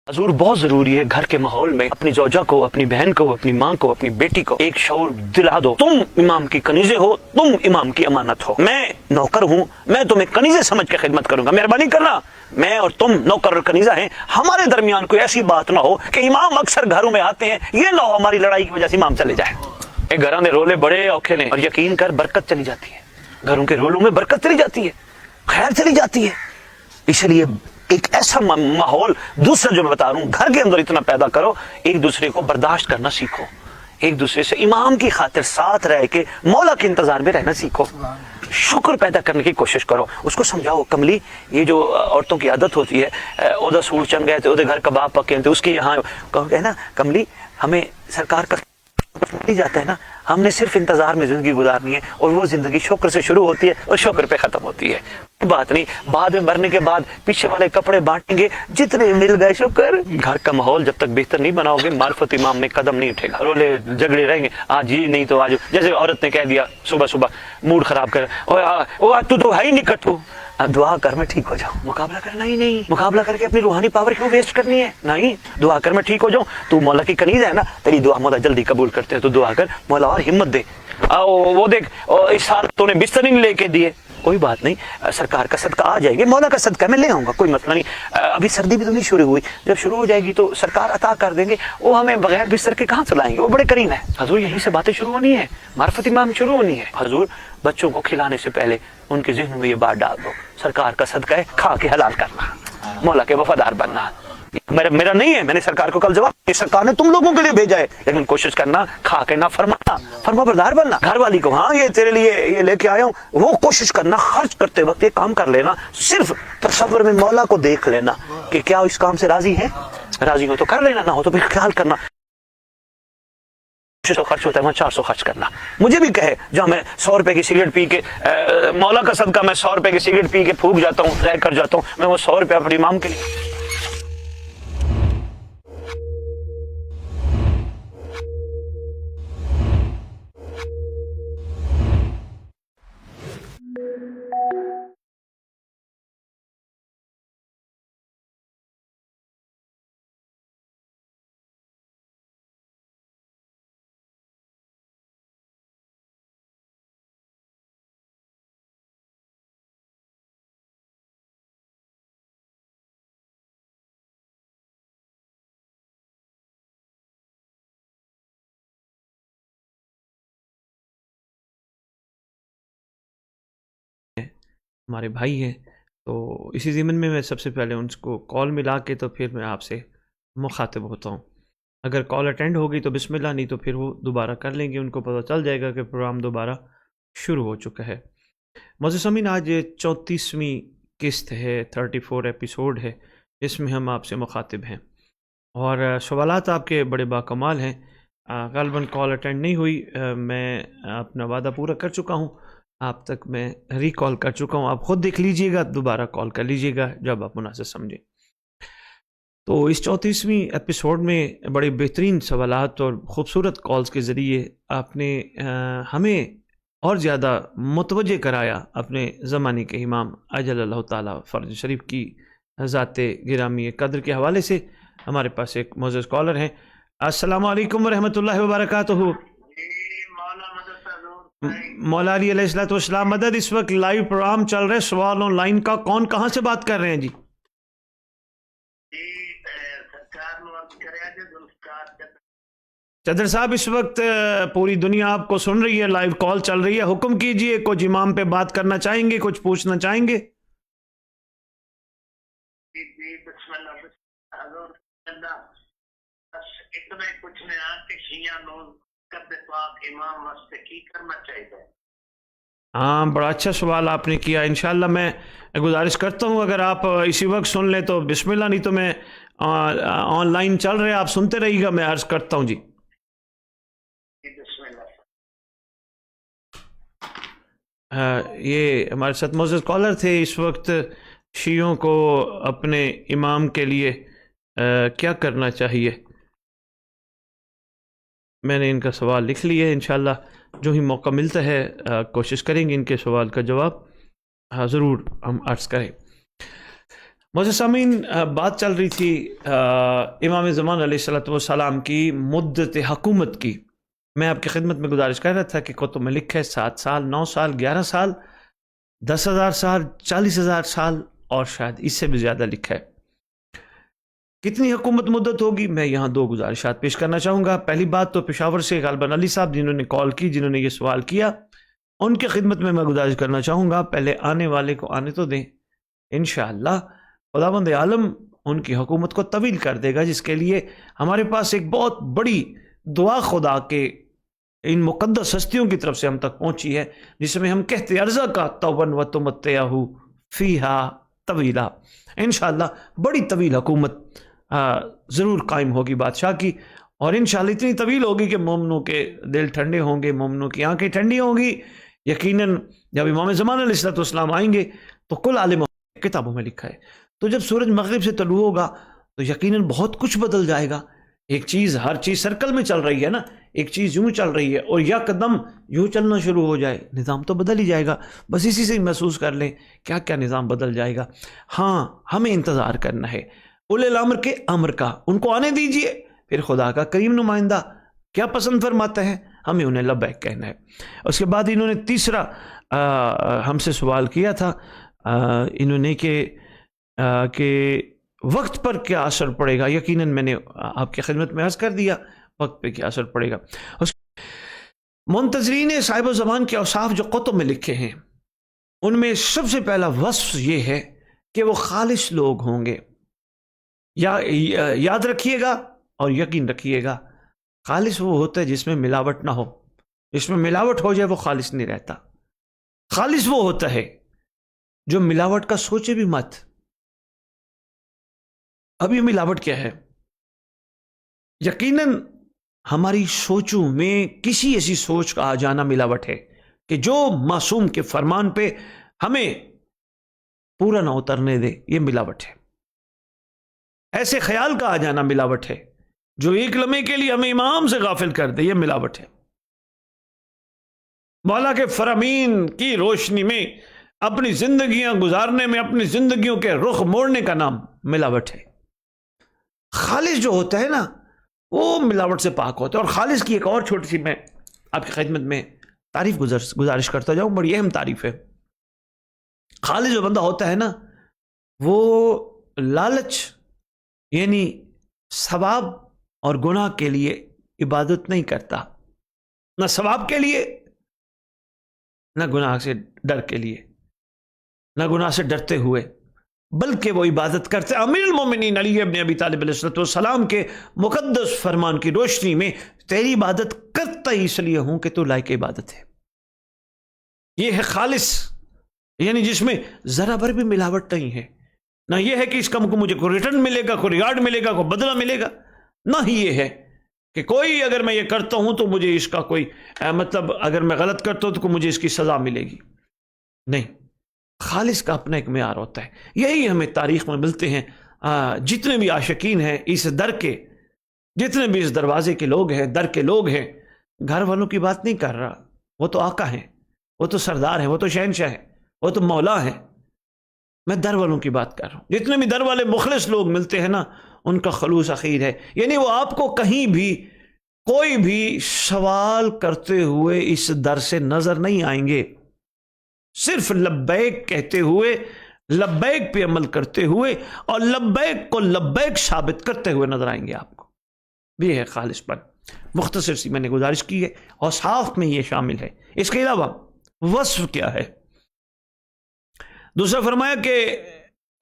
حضور بہت ضروری ہے گھر کے ماحول میں اپنی زوجہ کو، اپنی بہن کو، اپنی ماں کو، اپنی بیٹی کو ایک شعور دلا دو، تم امام کی کنیزیں ہو، تم امام کی امانت ہو، میں نوکر ہوں، میں تمہیں کنیزیں سمجھ کے خدمت کروں گا، مہربانی کرنا، میں اور تم نوکر اور کنیزہ ہیں، ہمارے درمیان کوئی ایسی بات نہ ہو کہ امام اکثر گھروں میں آتے ہیں، یہ نہ ہو ہماری لڑائی کی وجہ سے امام چلے جائے. ایک گھراں دے رولے بڑے اوکھے نے، اور یقین کر برکت چلی جاتی ہے، گھروں کے رولوں میں برکت چلی جاتی ہے، خیر چلی جاتی ہے. اس لیے ایک ایسا ماحول دوسرا جو میں بتا رہا ہوں گھر کے اندر اتنا پیدا کرو، ایک دوسرے کو برداشت کرنا سیکھو، ایک دوسرے سے امام کی خاطر ساتھ رہ کے مولا کے انتظار میں رہنا سیکھو، شکر پیدا کرنے کی کوشش کرو. اس کو سمجھاؤ کملی یہ جو عورتوں کی عادت ہوتی ہے ادھر سوٹ چن گئے تھے، ادھر گھر کباب پکے تھے، اس کے یہاں کہ نا کملی ہمیں سرکار کا جاتا ہے نا، ہم نے صرف انتظار میں زندگی گزارنی ہے، اور وہ زندگی شکر سے شروع ہوتی ہے اور شکر پہ ختم ہوتی ہے. بات نہیں بعد میں مرنے کے بعد پیچھے والے کپڑے بانٹیں گے جتنے مل گئے شکر. گھر کا ماحول جب تک بہتر نہیں بناؤ گے معرفت امام میں قدم نہیں اٹھے گا. رولے جھگڑے رہیں گے، آج یہ نہیں تو آج، جیسے عورت نے کہہ دیا صبح صبح موڈ خراب کر، تو ہے ہی نہیں کٹو، دعا کر میں ٹھیک ہو جاؤں. مقابلہ کرنا ہی نہیں، مقابلہ کر کے اپنی روحانی پاور کیوں ویسٹ کرنی ہے، نہیں دعا کر میں ٹھیک ہو جاؤں. تو مولا کی کنیز ہے نا، تیری دعا مولا جلدی قبول کرتے ہیں، تو دعا کر مولا اور ہمت دے. وہ دیکھ اس سال تو نے بستر نہیں لے کے دیے، کوئی بات نہیں، سرکار کا صدقہ آ جائے گی، مولا کا صدقہ میں لے آؤں گا، کوئی مسئلہ نہیں. ابھی سردی بھی تو نہیں شروع ہوئی، جب شروع ہو جائے گی تو سرکار عطا کر دیں گے، وہ ہمیں بغیر بستر کے کہاں چلائیں گے، وہ بڑے کریم ہے. حضور یہیں سے باتیں شروع ہونی ہے، معرفت امام شروع ہونی ہے. حضور بچوں کو کھلانے سے پہلے ان کے ذہن میں یہ بات ڈال دو، سرکار کا صدقہ ہے، کھا کے حلال کرنا، مولا کے وفادار بننا. میرا نہیں ہے، میں نے سرکار کو کل جواب، سرکار نے تم لوگوں کے لیے بھیجا ہے، لیکن کوشش کرنا کھا کے نہ فرما بردار بننا. گھر والی کو ہاں یہ تیرے لیے یہ لے کے آیا ہوں، وہ کوشش کرنا خرچ کرتے وقت یہ کام کر لینا، صرف تصور میں مولا کو دیکھ لینا کہ کیا اس کام سے راضی ہے، راضی ہو تو کر لینا، نہ ہو تو پھر خیال کرنا. 600 خرچ ہوتا ہے وہاں 400 خرچ کرنا. مجھے بھی کہے جو میں 100 روپے کی سگریٹ پی کے مولا کا صدقہ میں 100 روپے کی سگریٹ پی کے پھونک جاتا ہوں، ضائع کر جاتا ہوں، میں وہ 100 روپے اپنے امام کے لیے. ہمارے بھائی ہیں، تو اسی ضمن میں سب سے پہلے ان کو کال ملا کے تو پھر میں آپ سے مخاطب ہوتا ہوں. اگر کال اٹینڈ ہوگی تو بسم اللہ، نہیں تو پھر وہ دوبارہ کر لیں گے، ان کو پتہ چل جائے گا کہ پروگرام دوبارہ شروع ہو چکا ہے. معزز سامعین، آج 34ویں قسط ہے، 34 ایپیسوڈ ہے، جس میں ہم آپ سے مخاطب ہیں، اور سوالات آپ کے بڑے باکمال ہیں. غالباً کال اٹینڈ نہیں ہوئی، میں اپنا وعدہ پورا کر چکا ہوں، آپ تک میں ری کال کر چکا ہوں، آپ خود دیکھ لیجئے گا، دوبارہ کال کر لیجئے گا جب آپ مناسب سمجھیں. تو اس 34ویں ایپیسوڈ میں بڑے بہترین سوالات اور خوبصورت کالز کے ذریعے آپ نے ہمیں اور زیادہ متوجہ کرایا اپنے زمانے کے امام اجل اللہ تعالیٰ فرج شریف کی ذات گرامی قدر کے حوالے سے. ہمارے پاس ایک معزز کالر ہیں. السلام علیکم ورحمۃ اللہ وبرکاتہ. مولا علی علیہ الصلوۃ والسلام مدد. اس وقت لائیو پروگرام چل رہے، سوال آن لائن کا. کون کہاں سے بات کر رہے ہیں جی؟ چدر صاحب، اس وقت پوری دنیا آپ کو سن رہی ہے، لائیو کال چل رہی ہے، حکم کیجئے. کچھ امام پہ بات کرنا چاہیں گے، کچھ پوچھنا چاہیں گے؟ ہاں، بڑا اچھا سوال آپ نے کیا. انشاءاللہ میں گزارش کرتا ہوں اگر آپ اسی وقت سن لیں تو بسم اللہ، نہیں تو میں آن لائن چل رہے آپ سنتے رہیے گا. میں عرض کرتا ہوں جی. یہ ہمارے ساتھ معزز کالر تھے. اس وقت شیعوں کو اپنے امام کے لیے کیا کرنا چاہیے؟ میں نے ان کا سوال لکھ لیا ہے، انشاءاللہ جو ہی موقع ملتا ہے کوشش کریں گے ان کے سوال کا جواب ضرور ہم عرض کریں۔ معزز سامعین، بات چل رہی تھی امام زمان علیہ السلام کی مدت حکومت کی۔ میں آپ کی خدمت میں گزارش کر رہا تھا کہ کتب میں لکھا ہے 7 سال، 9 سال، 11 سال، 10,000 سال، 40,000 سال اور شاید اس سے بھی زیادہ لکھا ہے۔ کتنی حکومت مدت ہوگی؟ میں یہاں 2 گزارشات پیش کرنا چاہوں گا۔ پہلی بات تو پشاور سے غالباً علی صاحب جنہوں نے کال کی، جنہوں نے یہ سوال کیا، ان کی خدمت میں گزارش کرنا چاہوں گا پہلے آنے والے کو آنے تو دیں، انشاءاللہ خداوند عالم ان کی حکومت کو طویل کر دے گا، جس کے لیے ہمارے پاس ایک بہت بڑی دعا خدا کے ان مقدس ہستیوں کی طرف سے ہم تک پہنچی ہے، جس میں ہم کہتے عرضہ کا توبن و تمتعہ فیہا طویلا۔ انشاءاللہ بڑی طویل حکومت ضرور قائم ہوگی بادشاہ کی، اور انشاءاللہ اتنی طویل ہوگی کہ مومنوں کے دل ٹھنڈے ہوں گے، مومنوں کی آنکھیں ٹھنڈی ہوں گی۔ یقیناً جب امام زمان علیہ السلام آئیں گے تو کل عالم کتابوں میں لکھا ہے، تو جب سورج مغرب سے طلوع ہوگا تو یقیناً بہت کچھ بدل جائے گا۔ ایک چیز، ہر چیز سرکل میں چل رہی ہے نا، ایک چیز یوں چل رہی ہے اور یا قدم یوں چلنا شروع ہو جائے، نظام تو بدل ہی جائے گا۔ بس اسی سے محسوس کر لیں کیا کیا نظام بدل جائے گا۔ ہاں، ہمیں انتظار کرنا ہے اولی الامر کے امر کا، ان کو آنے دیجئے، پھر خدا کا کریم نمائندہ کیا پسند فرماتا ہے ہمیں انہیں لبیک کہنا ہے۔ اس کے بعد انہوں نے تیسرا ہم سے سوال کیا تھا، انہوں نے کہ وقت پر کیا اثر پڑے گا۔ یقیناً میں نے آپ کی خدمت میں عرض کر دیا وقت پہ کیا اثر پڑے گا۔ منتظرین صاحب زمان کے اوصاف جو کتب میں لکھے ہیں، ان میں سب سے پہلا وصف یہ ہے کہ وہ خالص لوگ ہوں گے۔ یاد رکھیے گا اور یقین رکھیے گا، خالص وہ ہوتا ہے جس میں ملاوٹ نہ ہو۔ جس میں ملاوٹ ہو جائے وہ خالص نہیں رہتا۔ خالص وہ ہوتا ہے جو ملاوٹ کا سوچے بھی مت۔ اب یہ ملاوٹ کیا ہے؟ یقیناً ہماری سوچوں میں کسی ایسی سوچ کا آ جانا ملاوٹ ہے کہ جو معصوم کے فرمان پہ ہمیں پورا نہ اترنے دے، یہ ملاوٹ ہے۔ ایسے خیال کا آ جانا ملاوٹ ہے جو ایک لمحے کے لیے ہمیں امام سے غافل کر دے، یہ ملاوٹ ہے۔ مولا کے فرامین کی روشنی میں اپنی زندگیاں گزارنے میں اپنی زندگیوں کے رخ موڑنے کا نام ملاوٹ ہے۔ خالص جو ہوتا ہے نا وہ ملاوٹ سے پاک ہوتا ہے۔ اور خالص کی ایک اور چھوٹی سی میں آپ کی خدمت میں تعریف گزارش کرتا جاؤں، بڑی اہم تعریف ہے۔ خالص جو بندہ ہوتا ہے نا وہ لالچ یعنی ثواب اور گناہ کے لیے عبادت نہیں کرتا، نہ ثواب کے لیے نہ گناہ سے ڈر کے لیے، نہ گناہ سے ڈرتے ہوئے، بلکہ وہ عبادت کرتے امیر المومنین علی ابن ابی طالب علیہ السلام کے مقدس فرمان کی روشنی میں تیری عبادت کرتا ہی اس لیے ہوں کہ تو لائق عبادت ہے۔ یہ ہے خالص، یعنی جس میں ذرا بھر بھی ملاوٹ نہیں ہے۔ نہ یہ ہے کہ اس کام کو مجھے کوئی ریٹرن ملے گا، کوئی ریوارڈ ملے گا، کوئی بدلہ ملے گا، نہ ہی یہ ہے کہ کوئی اگر میں یہ کرتا ہوں تو مجھے اس کا کوئی مطلب اگر میں غلط کرتا ہوں تو مجھے اس کی سزا ملے گی۔ نہیں، خالص کا اپنا ایک معیار ہوتا ہے۔ یہی ہمیں تاریخ میں ملتے ہیں۔ جتنے بھی عاشقین ہیں اس در کے، جتنے بھی اس دروازے کے لوگ ہیں، در کے لوگ ہیں، گھر والوں کی بات نہیں کر رہا، وہ تو آقا ہیں، وہ تو سردار ہیں، وہ تو شہنشاہ ہیں، وہ تو مولا ہیں۔ میں در والوں کی بات کر رہا ہوں۔ جتنے بھی در والے مخلص لوگ ملتے ہیں نا ان کا خلوص اخیر ہے، یعنی وہ آپ کو کہیں بھی کوئی بھی سوال کرتے ہوئے اس در سے نظر نہیں آئیں گے، صرف لبیک کہتے ہوئے، لبیک پہ عمل کرتے ہوئے اور لبیک کو لبیک ثابت کرتے ہوئے نظر آئیں گے آپ کو۔ یہ ہے خالص پن۔ مختصر سی میں نے گزارش کی ہے اور صاف میں یہ شامل ہے۔ اس کے علاوہ وصف کیا ہے؟ دوسرا فرمایا کہ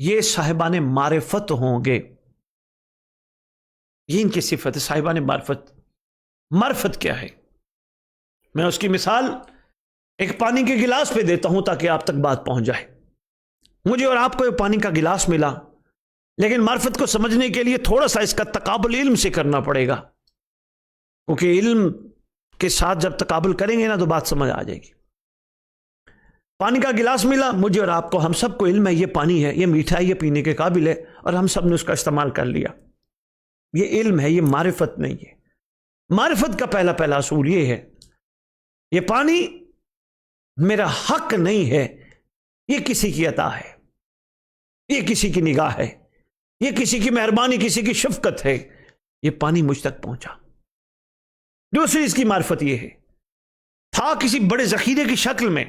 یہ صاحبان معرفت ہوں گے، یہ ان کی صفت ہے، صاحبان معرفت۔ معرفت کیا ہے؟ میں اس کی مثال ایک پانی کے گلاس پہ دیتا ہوں تاکہ آپ تک بات پہنچ جائے۔ مجھے اور آپ کو یہ پانی کا گلاس ملا، لیکن معرفت کو سمجھنے کے لیے تھوڑا سا اس کا تقابل علم سے کرنا پڑے گا، کیونکہ علم کے ساتھ جب تقابل کریں گے نا تو بات سمجھ آ جائے گی۔ پانی کا گلاس ملا مجھے اور آپ کو، ہم سب کو علم ہے یہ پانی ہے، یہ میٹھا ہے، یہ پینے کے قابل ہے، اور ہم سب نے اس کا استعمال کر لیا. یہ علم ہے، یہ معرفت نہیں ہے. معرفت کا پہلا اصول یہ ہے، یہ پانی میرا حق نہیں ہے، یہ کسی کی عطا ہے، یہ کسی کی نگاہ ہے، یہ کسی کی مہربانی، کسی کی شفقت ہے، یہ پانی مجھ تک پہنچا. دوسری اس کی معرفت یہ ہے، تھا کسی بڑے ذخیرے کی شکل میں،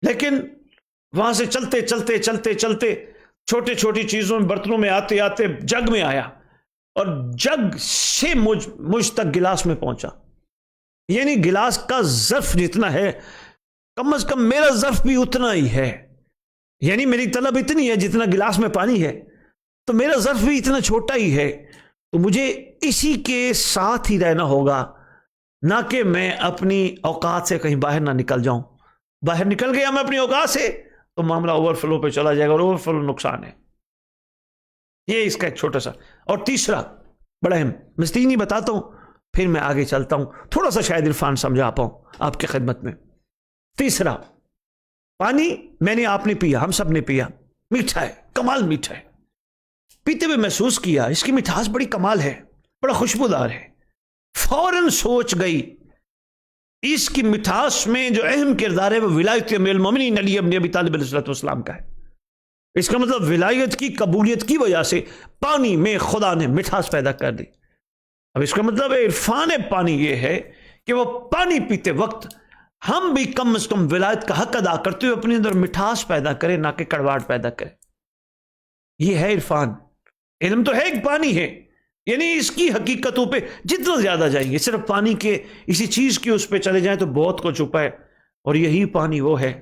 لیکن وہاں سے چلتے چلتے چلتے چلتے چھوٹی چھوٹی چیزوں میں، برتنوں میں آتے آتے جگ میں آیا، اور جگ سے مجھ تک گلاس میں پہنچا. یعنی گلاس کا ظرف جتنا ہے، کم از کم میرا ظرف بھی اتنا ہی ہے. یعنی میری طلب اتنی ہے جتنا گلاس میں پانی ہے، تو میرا ظرف بھی اتنا چھوٹا ہی ہے. تو مجھے اسی کے ساتھ ہی رہنا ہوگا، نہ کہ میں اپنی اوقات سے کہیں باہر نہ نکل جاؤں. باہر نکل گیا میں اپنی اوقات سے تو معاملہ اوور فلو پہ چلا جائے گا، اور اوور فلو نقصان ہے. یہ اس کا ایک چھوٹا سا. اور تیسرا بڑا اہم، میں تین ہی بتاتا ہوں پھر میں آگے چلتا ہوں، تھوڑا سا شاید عرفان سمجھا پاؤں آپ کی خدمت میں. تیسرا، پانی میں نے، آپ نے پیا، ہم سب نے پیا، میٹھا ہے، کمال میٹھا ہے. پیتے ہوئے محسوس کیا اس کی مٹھاس بڑی کمال ہے، بڑا خوشبودار ہے. فوراً سوچ گئی اس کی مٹھاس میں جو اہم کردار ہے وہ ولایت امیر المومنین علی ابن ابی طالب علیہ السلام کا ہے. اس کا مطلب ولایت کی قبولیت کی وجہ سے پانی میں خدا نے مٹھاس پیدا کر دی. اب اس کا مطلب عرفان پانی یہ ہے کہ وہ پانی پیتے وقت ہم بھی کم از کم ولایت کا حق ادا کرتے ہوئے اپنے اندر مٹھاس پیدا کریں، نہ کہ کڑواہٹ پیدا کریں. یہ ہے عرفان. علم تو ہے ایک پانی ہے، یعنی اس کی حقیقتوں پہ جتنا زیادہ جائیں گے، صرف پانی کے اسی چیز کی اس پہ چلے جائیں تو بہت کچھ چھپا ہے. اور یہی پانی وہ ہے،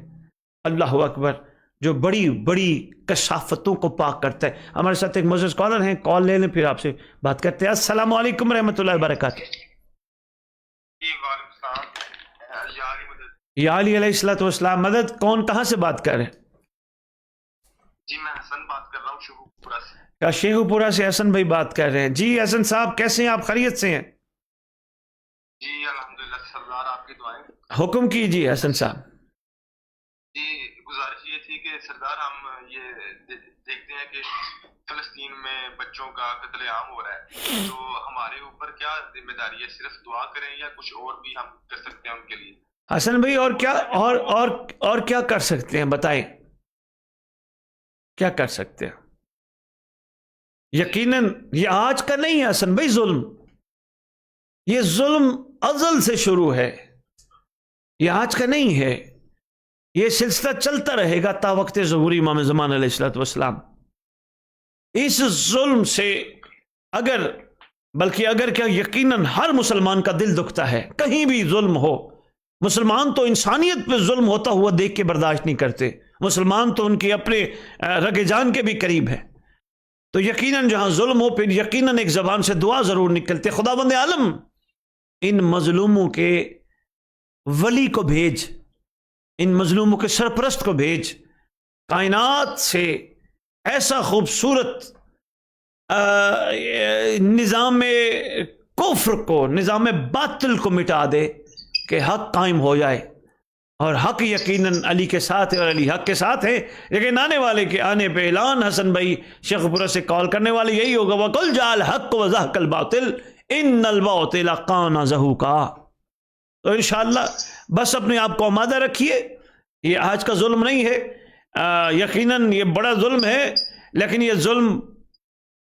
اللہ اکبر، جو بڑی بڑی کثافتوں کو پاک کرتا ہے. ہمارے ساتھ ایک معزز کالر ہیں، کال لے لیں پھر آپ سے بات کرتے ہیں. السلام علیکم رحمۃ اللہ وبرکاتہ. یا علی علیہ الصلوۃ والسلام. مدد کون، کہاں سے بات کر رہے ہیں؟ جی میں حسن بات کر رہا ہوں شیخو پورا سے. کیا شیخو پورا سے حسن بھائی بات کر رہے ہیں؟ جی حسن صاحب کیسے ہیں آپ، خیریت سے ہیں؟ جی الحمدللہ سردار آپ کی دعائیں. حکم کیجیے حسن صاحب. جی گزارش یہ تھی کہ سردار ہم یہ دیکھتے ہیں کہ فلسطین میں بچوں کا قتل عام ہو رہا ہے، تو ہمارے اوپر کیا ذمہ داری ہے؟ صرف دعا کریں یا کچھ اور بھی ہم کر سکتے ہیں ان کے لیے؟ حسن بھائی اور کیا اور کیا کر سکتے ہیں، بتائیں کیا کر سکتے ہیں؟ یقیناً یہ آج کا نہیں ہے حسن بھائی ظلم، یہ ظلم ازل سے شروع ہے، یہ آج کا نہیں ہے. یہ سلسلہ چلتا رہے گا تا وقت ظہور امام زمان علیہ الصلوۃ والسلام. اس ظلم سے اگر کیا یقیناً ہر مسلمان کا دل دکھتا ہے. کہیں بھی ظلم ہو، مسلمان تو انسانیت پہ ظلم ہوتا ہوا دیکھ کے برداشت نہیں کرتے، مسلمان تو ان کے اپنے رگ جان کے بھی قریب ہے. تو یقیناً جہاں ظلم ہو پھر یقیناً ایک زبان سے دعا ضرور نکلتے، خداوند عالم ان مظلوموں کے ولی کو بھیج، ان مظلوموں کے سرپرست کو بھیج، کائنات سے ایسا خوبصورت نظام کفر کو، نظام باطل کو مٹا دے کہ حق قائم ہو جائے. اور حق یقیناً علی کے ساتھ ہے اور علی حق کے ساتھ ہے. لیکن آنے والے کے آنے پہ اعلان حسن بھائی شیخ پورہ سے کال کرنے والے یہی ہوگا، وَقُلْ جَاءَ الْحَقُّ وَزَهَقَ الْبَاطِلُ إِنَّ الْبَاطِلَ كَانَ زَهُوقًا. تو انشاءاللہ بس اپنے آپ کو آمادہ رکھیے. یہ آج کا ظلم نہیں ہے، یقیناً یہ بڑا ظلم ہے، لیکن یہ ظلم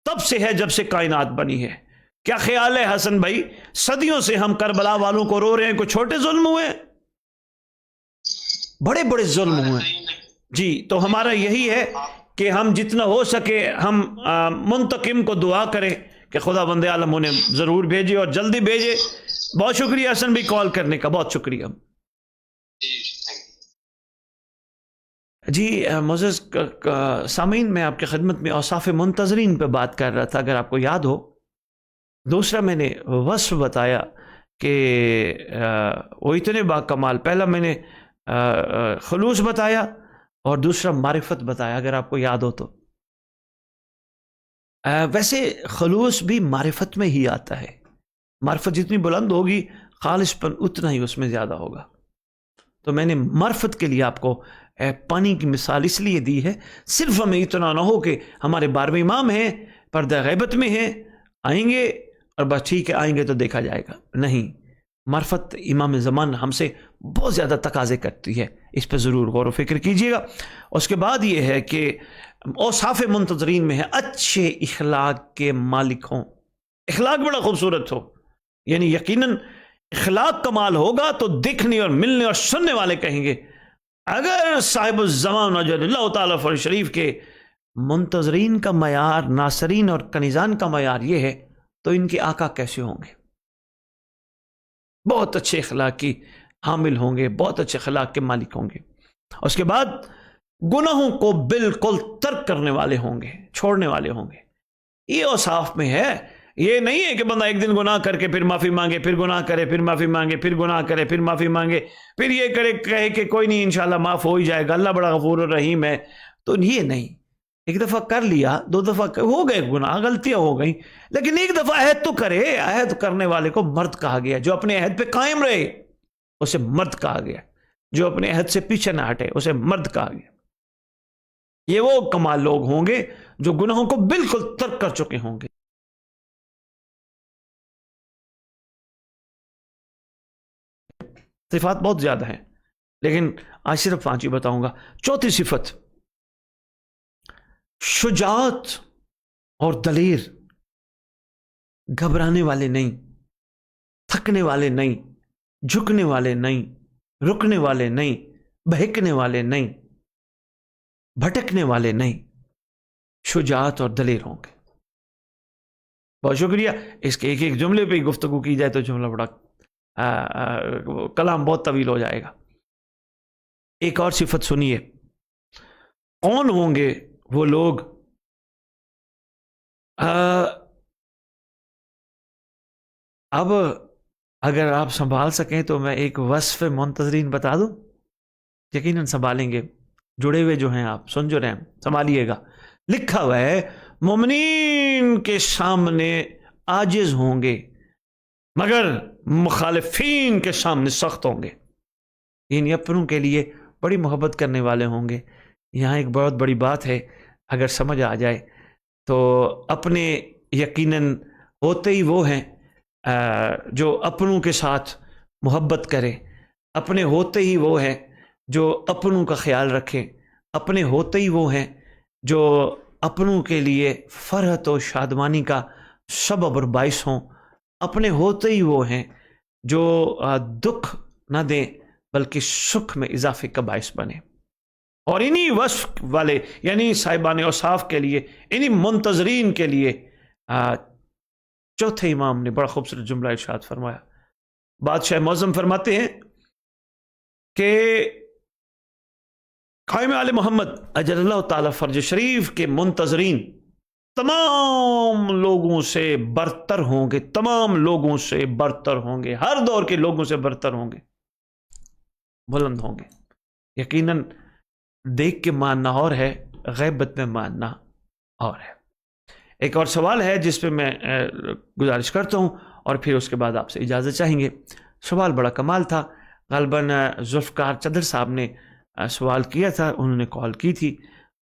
تب سے ہے جب سے کائنات بنی ہے. کیا خیال ہے حسن بھائی، صدیوں سے ہم کربلا والوں کو رو رہے ہیں، کوئی چھوٹے ظلم ہوئے؟ بڑے بڑے ظلم ہوئے. جی تو ہمارا یہی ہے کہ ہم جتنا ہو سکے ہم منتقم کو دعا کریں کہ خدا بند عالم انہیں ضرور بھیجے اور جلدی بھیجے. بہت شکریہ حسن بھائی کال کرنے کا، بہت شکریہ. جی معزز سامعین، میں آپ کی خدمت میں اوصاف منتظرین پہ بات کر رہا تھا. اگر آپ کو یاد ہو، دوسرا میں نے وصف بتایا کہ وہ اتنے با کمال، پہلا میں نے خلوص بتایا اور دوسرا معرفت بتایا، اگر آپ کو یاد ہو تو. ویسے خلوص بھی معرفت میں ہی آتا ہے. معرفت جتنی بلند ہوگی خالص پن اتنا ہی اس میں زیادہ ہوگا. تو میں نے معرفت کے لیے آپ کو پانی کی مثال اس لیے دی ہے، صرف ہمیں اتنا نہ ہو کہ ہمارے 12ویں امام ہیں، پردہ غیبت میں ہیں، آئیں گے اور بس ٹھیک ہے آئیں گے تو دیکھا جائے گا. نہیں، معرفت امام زمان ہم سے بہت زیادہ تقاضے کرتی ہے، اس پہ ضرور غور و فکر کیجیے گا. اس کے بعد یہ ہے کہ اوصاف منتظرین میں ہے اچھے اخلاق کے مالک ہوں. اخلاق بڑا خوبصورت ہو، یعنی یقیناً اخلاق کمال ہوگا تو دیکھنے اور ملنے اور سننے والے کہیں گے اگر صاحب الزمان اجل اللہ تعالیٰ فرج شریف کے منتظرین کا معیار، ناصرین اور کنیزان کا معیار یہ ہے تو ان کے آقا کیسے ہوں گے؟ بہت اچھے اخلاق کی حامل ہوں گے، بہت اچھے اخلاق کے مالک ہوں گے. اس کے بعد گناہوں کو بالکل ترک کرنے والے ہوں گے، چھوڑنے والے ہوں گے. یہ اوصاف میں ہے. یہ نہیں ہے کہ بندہ ایک دن گناہ کر کے پھر معافی مانگے، پھر گناہ کرے، پھر معافی مانگے، پھر گناہ کرے، پھر معافی مانگے، پھر یہ کرے کہے کہ کوئی نہیں انشاءاللہ معاف ہو ہی جائے گا، اللہ بڑا غفور الرحیم ہے. تو یہ نہیں، ایک دفعہ کر لیا، 2 دفعہ ہو گئے گناہ، غلطیاں ہو گئیں، لیکن ایک دفعہ عہد تو کرے. عہد کرنے والے کو مرد کہا گیا، جو اپنے عہد پہ قائم رہے اسے مرد کہا گیا، جو اپنے عہد سے پیچھے نہ ہٹے اسے مرد کہا گیا. یہ وہ کمال لوگ ہوں گے جو گناہوں کو بالکل ترک کر چکے ہوں گے. صفات بہت زیادہ ہیں لیکن آج صرف 5 ہی بتاؤں گا. چوتھی صفت، شجاعت اور دلیر. گھبرانے والے نہیں، تھکنے والے نہیں، جھکنے والے نہیں، رکنے والے نہیں، بہکنے والے نہیں، بھٹکنے والے نہیں. شجاعت اور دلیر ہوں گے. بہت شکریہ. اس کے ایک جملے پہ گفتگو کی جائے تو جملہ بڑا کلام بہت طویل ہو جائے گا. ایک اور صفت سنیے. کون ہوں گے وہ لوگ؟ اب اگر آپ سنبھال سکیں تو میں ایک وصف منتظرین بتا دوں. یقیناً سنبھالیں گے، جڑے ہوئے جو ہیں آپ، سن جو رہے ہیں، سنبھالیے گا. لکھا ہوا ہے مومنین کے سامنے عاجز ہوں گے مگر مخالفین کے سامنے سخت ہوں گے. یعنی اپنوں کے لیے بڑی محبت کرنے والے ہوں گے. یہاں ایک بہت بڑی بات ہے، اگر سمجھ آ جائے تو اپنے یقیناً ہوتے ہی وہ ہیں جو اپنوں کے ساتھ محبت کرے، اپنے ہوتے ہی وہ ہیں جو اپنوں کا خیال رکھیں، اپنے ہوتے ہی وہ ہیں جو اپنوں کے لیے فرحت و شادمانی کا سبب اور باعث ہوں، اپنے ہوتے ہی وہ ہیں جو دکھ نہ دیں بلکہ سکھ میں اضافے کا باعث بنے. اور انہی وصف والے یعنی صاحبان اوصاف کے لیے، انہی منتظرین کے لیے چوتھے امام نے بڑا خوبصورت جملہ ارشاد فرمایا. بادشاہ معظم فرماتے ہیں کہ قائم آل محمد اجل اللہ تعالی فرج شریف کے منتظرین تمام لوگوں سے برتر ہوں گے، تمام لوگوں سے برتر ہوں گے، ہر دور کے لوگوں سے برتر ہوں گے، بلند ہوں گے. یقیناً دیکھ کے ماننا اور ہے، غیبت میں ماننا اور ہے. ایک اور سوال ہے جس پہ میں گزارش کرتا ہوں اور پھر اس کے بعد آپ سے اجازت چاہیں گے. سوال بڑا کمال تھا. غالباً ذوالفقار چدر صاحب نے سوال کیا تھا، انہوں نے کال کی تھی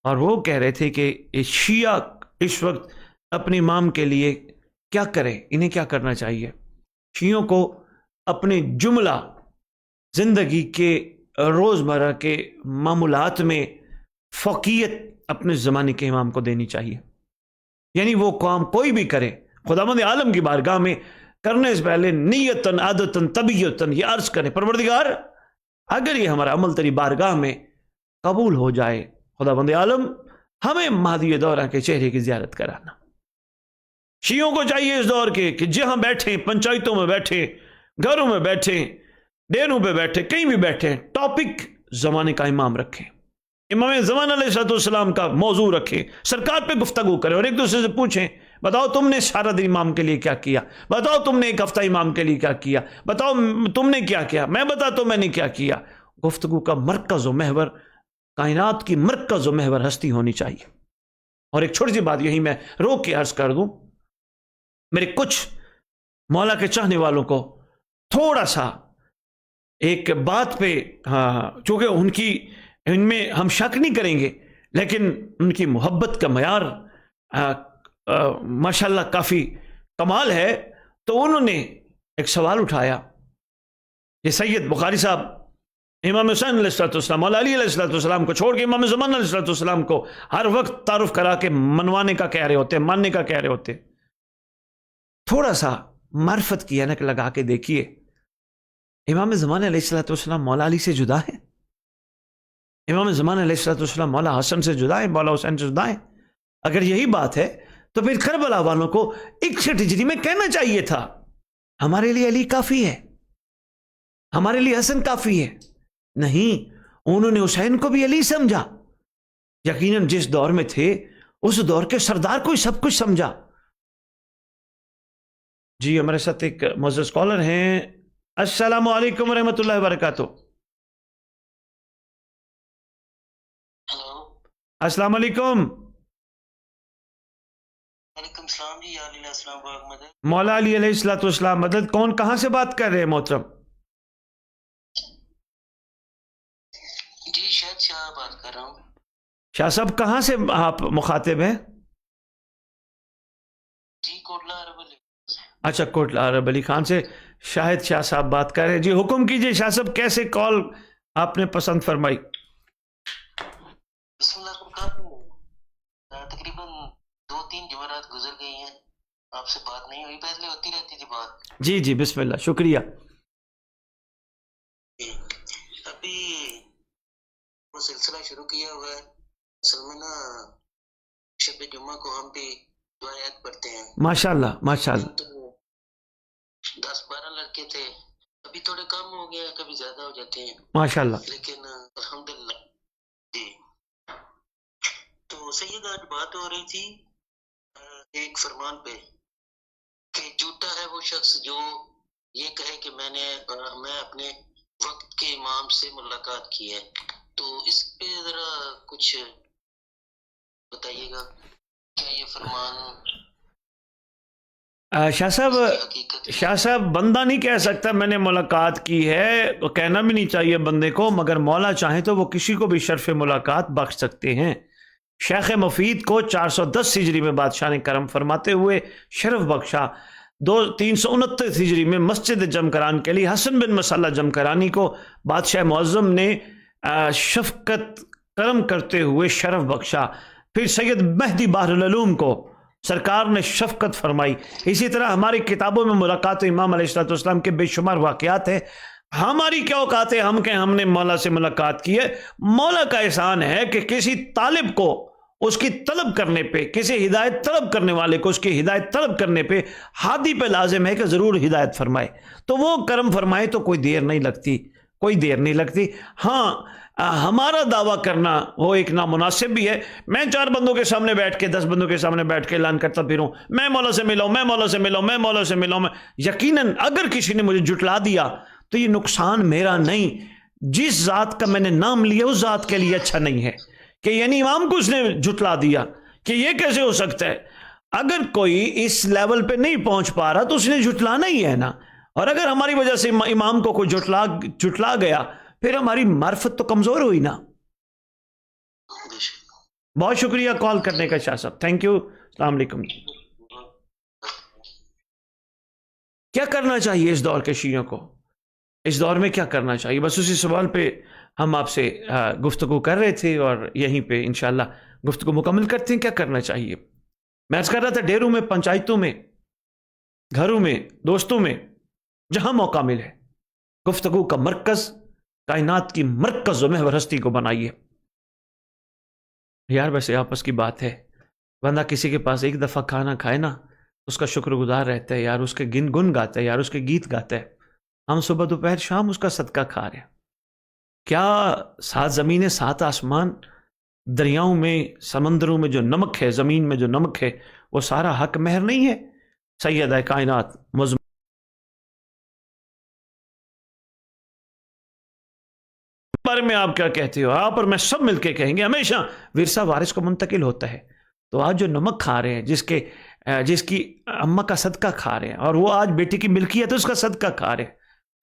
اور وہ کہہ رہے تھے کہ شیعہ اس وقت اپنے امام کے لیے کیا کریں، انہیں کیا کرنا چاہیے. شیعوں کو اپنے جملہ زندگی کے روزمرہ کے معمولات میں فوقیت اپنے زمانے کے امام کو دینی چاہیے. یعنی وہ کام کوئی بھی کرے، خداوند عالم کی بارگاہ میں کرنے سے پہلے نیتاً عادتاً طبیعتاً یہ عرض کرے، پروردگار اگر یہ ہمارا عمل تیری بارگاہ میں قبول ہو جائے، خداوند عالم ہمیں مہدی دورہ کے چہرے کی زیارت کرانا. شیعوں کو چاہیے اس دور کے کہ جہاں بیٹھیں، پنچایتوں میں بیٹھیں، گھروں میں بیٹھیں، ڈیروں پہ بیٹھیں، کہیں بھی بیٹھیں، ٹاپک زمانے کا امام رکھیں، امام زمان علیہ السلام کا موضوع رکھیں، سرکار پہ گفتگو کریں اور ایک دوسرے سے پوچھیں بتاؤ تم نے سارا دن امام کے لیے کیا کیا، بتاؤ تم نے ایک ہفتہ امام کے لیے کیا کیا، بتاؤ تم نے کیا کیا، میں بتاتا ہوں میں نے کیا کیا. گفتگو کا مرکز و محور، کائنات کی مرکز و محور ہستی ہونی چاہیے. اور ایک چھوٹی سی بات یہی میں روک کے عرض کر دوں، میرے کچھ مولا کے چاہنے والوں کو تھوڑا سا ایک بات پہ چونکہ ان میں ہم شک نہیں کریں گے، لیکن ان کی محبت کا معیار ماشاءاللہ کافی کمال ہے. تو انہوں نے ایک سوال اٹھایا، یہ سید بخاری صاحب امام حسین علیہ السلام، مولا علی علیہ السلام کو چھوڑ کے امام زمان علیہ السلام کو ہر وقت تعارف کرا کے منوانے کا کہہ رہے ہوتے، ماننے کا کہہ رہے ہوتے. تھوڑا سا معرفت کی اینک لگا کے دیکھیے، امام زمان علیہ السلام مولا علی سے جدا ہے؟ امام زمان علیہ السلام مولا حسن سے جدا ہے، مولا حسین سے جدا ہے؟ اگر یہی بات ہے تو پھر کربلا والوں کو 61 ہجری میں کہنا چاہیے تھا ہمارے لیے علی کافی ہے، ہمارے لیے حسن کافی ہے. نہیں، انہوں نے حسین کو بھی علی سمجھا. یقیناً جس دور میں تھے اس دور کے سردار کو ہی سب کچھ سمجھا. جی ہمارے ساتھ ایک معزز اسکالر ہیں. السلام علیکم ورحمۃ اللہ وبرکاتہ. السلام علیکم. وعلیکم السلام جی. یا علیہ السلام پاک مدد. مولا علی علیہ السلام مدد. کون کہاں سے بات کر رہے ہیں محترم؟ جی شاہد شاہ بات کر رہا ہوں. شاہ صاحب کہاں سے آپ مخاطب ہیں؟ جی کوٹلہ عرب علی. اچھا کوٹلہ عرب علی خان سے شاہد شاہ صاحب بات کر رہے ہیں. جی حکم کیجئے شاہ صاحب، کیسے کال آپ نے پسند فرمائی؟ بسم اللہ الرحمن. تقریباً 2-3 جمعرات گزر گئی ہیں، آپ سے بات نہیں ہوئی. پہلے ہوتی رہتی تھی بات. جی جی بسم اللہ، شکریہ. ابھی وہ سلسلہ شروع کیا ہوا ہے. اصل میں نا شب جمعہ کو ہم بھی دعایات پڑھتے ہیں. ماشاءاللہ ماشاءاللہ. تو 10-12 لڑکے تھے، ابھی تھوڑے کم ہو گئے، کبھی زیادہ ہو جاتے ہیں ماشاءاللہ. لیکن الحمدللہ. جی تو سید آج بات ہو رہی تھی ایک فرمان پہ کہ جھوٹا ہے وہ شخص جو یہ کہے کہ میں اپنے وقت کے امام سے ملاقات کی ہے. تو اس پہ ذرا کچھ بتائیے گا، کیا یہ فرمان شاہ صاحب بندہ نہیں کہہ سکتا میں نے ملاقات کی ہے، تو کہنا بھی نہیں چاہیے بندے کو، مگر مولا چاہیں تو وہ کسی کو بھی شرف ملاقات بخش سکتے ہیں. شیخ مفید کو 410 ہجری میں بادشاہ نے کرم فرماتے ہوئے شرف بخشا. 329 ہجری میں مسجد جمکران کے لیے حسن بن مسلح جمکرانی کو بادشاہ معظم نے شفقت کرم کرتے ہوئے شرف بخشا. پھر سید مہدی بحر العلوم کو سرکار نے شفقت فرمائی. اسی طرح ہماری کتابوں میں ملاقات امام علیہ السلام کے بے شمار واقعات ہیں. ہماری کیا اوقات ہے ہم کہ ہم نے مولا سے ملاقات کی ہے؟ مولا کا احسان ہے کہ کسی طالب کو اس کی طلب کرنے پہ، کسی ہدایت طلب کرنے والے کو اس کی ہدایت طلب کرنے پہ ہادی پہ لازم ہے کہ ضرور ہدایت فرمائے. تو وہ کرم فرمائے تو کوئی دیر نہیں لگتی، کوئی دیر نہیں لگتی. ہاں ہمارا دعویٰ کرنا وہ ایک نامناسب بھی ہے. میں 4 بندوں کے سامنے بیٹھ کے 10 بندوں کے سامنے بیٹھ کے اعلان کرتا پھروں میں مولا سے ملا ہوں، میں مولا سے ملا ہوں، میں مولا سے ملا ہوں. یقیناً اگر کسی نے مجھے جھٹلا دیا تو یہ نقصان میرا نہیں، جس ذات کا میں نے نام لیا اس ذات کے لیے اچھا نہیں ہے کہ یعنی امام کو اس نے جھٹلا دیا کہ یہ کیسے ہو سکتا ہے. اگر کوئی اس لیول پہ نہیں پہنچ پا رہا تو اس نے جھٹلانا ہی ہے نا. اور اگر ہماری وجہ سے امام کو کوئی جھٹلا گیا پھر ہماری معرفت تو کمزور ہوئی نا. بہت شکریہ کال کرنے کا شاہ صاحب، تھینک یو. السلام علیکم. کیا کرنا چاہیے اس دور کے شیعوں کو؟ اس دور میں کیا کرنا چاہیے؟ بس اسی سوال پہ ہم آپ سے گفتگو کر رہے تھے اور یہیں پہ انشاءاللہ گفتگو مکمل کرتے ہیں. کیا کرنا چاہیے؟ میں عرض کر رہا تھا ڈیروں میں، پنچایتوں میں، گھروں میں، دوستوں میں، جہاں موقع ملے گفتگو کا مرکز، کائنات کی مرکز و محور ہستی کو بنائیے. یار ویسے آپس کی بات ہے، بندہ کسی کے پاس ایک دفعہ کھانا کھائے نا اس کا شکر گزار رہتا ہے، یار اس کے گن گاتا ہے، یار اس کے گیت گاتا ہے. ہم صبح دوپہر شام اس کا صدقہ کھا رہے ہیں. کیا 7 زمینیں 7 آسمان، دریاؤں میں، سمندروں میں جو نمک ہے، زمین میں جو نمک ہے، وہ سارا حق مہر نہیں ہے سیدہ کائنات بارے میں آپ کیا کہتے ہو؟ آپ اور میں سب مل کے کہیں گے ہمیشہ ورثہ وارث کو منتقل ہوتا ہے. تو آج جو نمک کھا رہے ہیں، جس کی اماں کا صدقہ کھا رہے ہیں، اور وہ آج بیٹی کی ملکیت ہے اس کا صدقہ کھا رہے ہیں،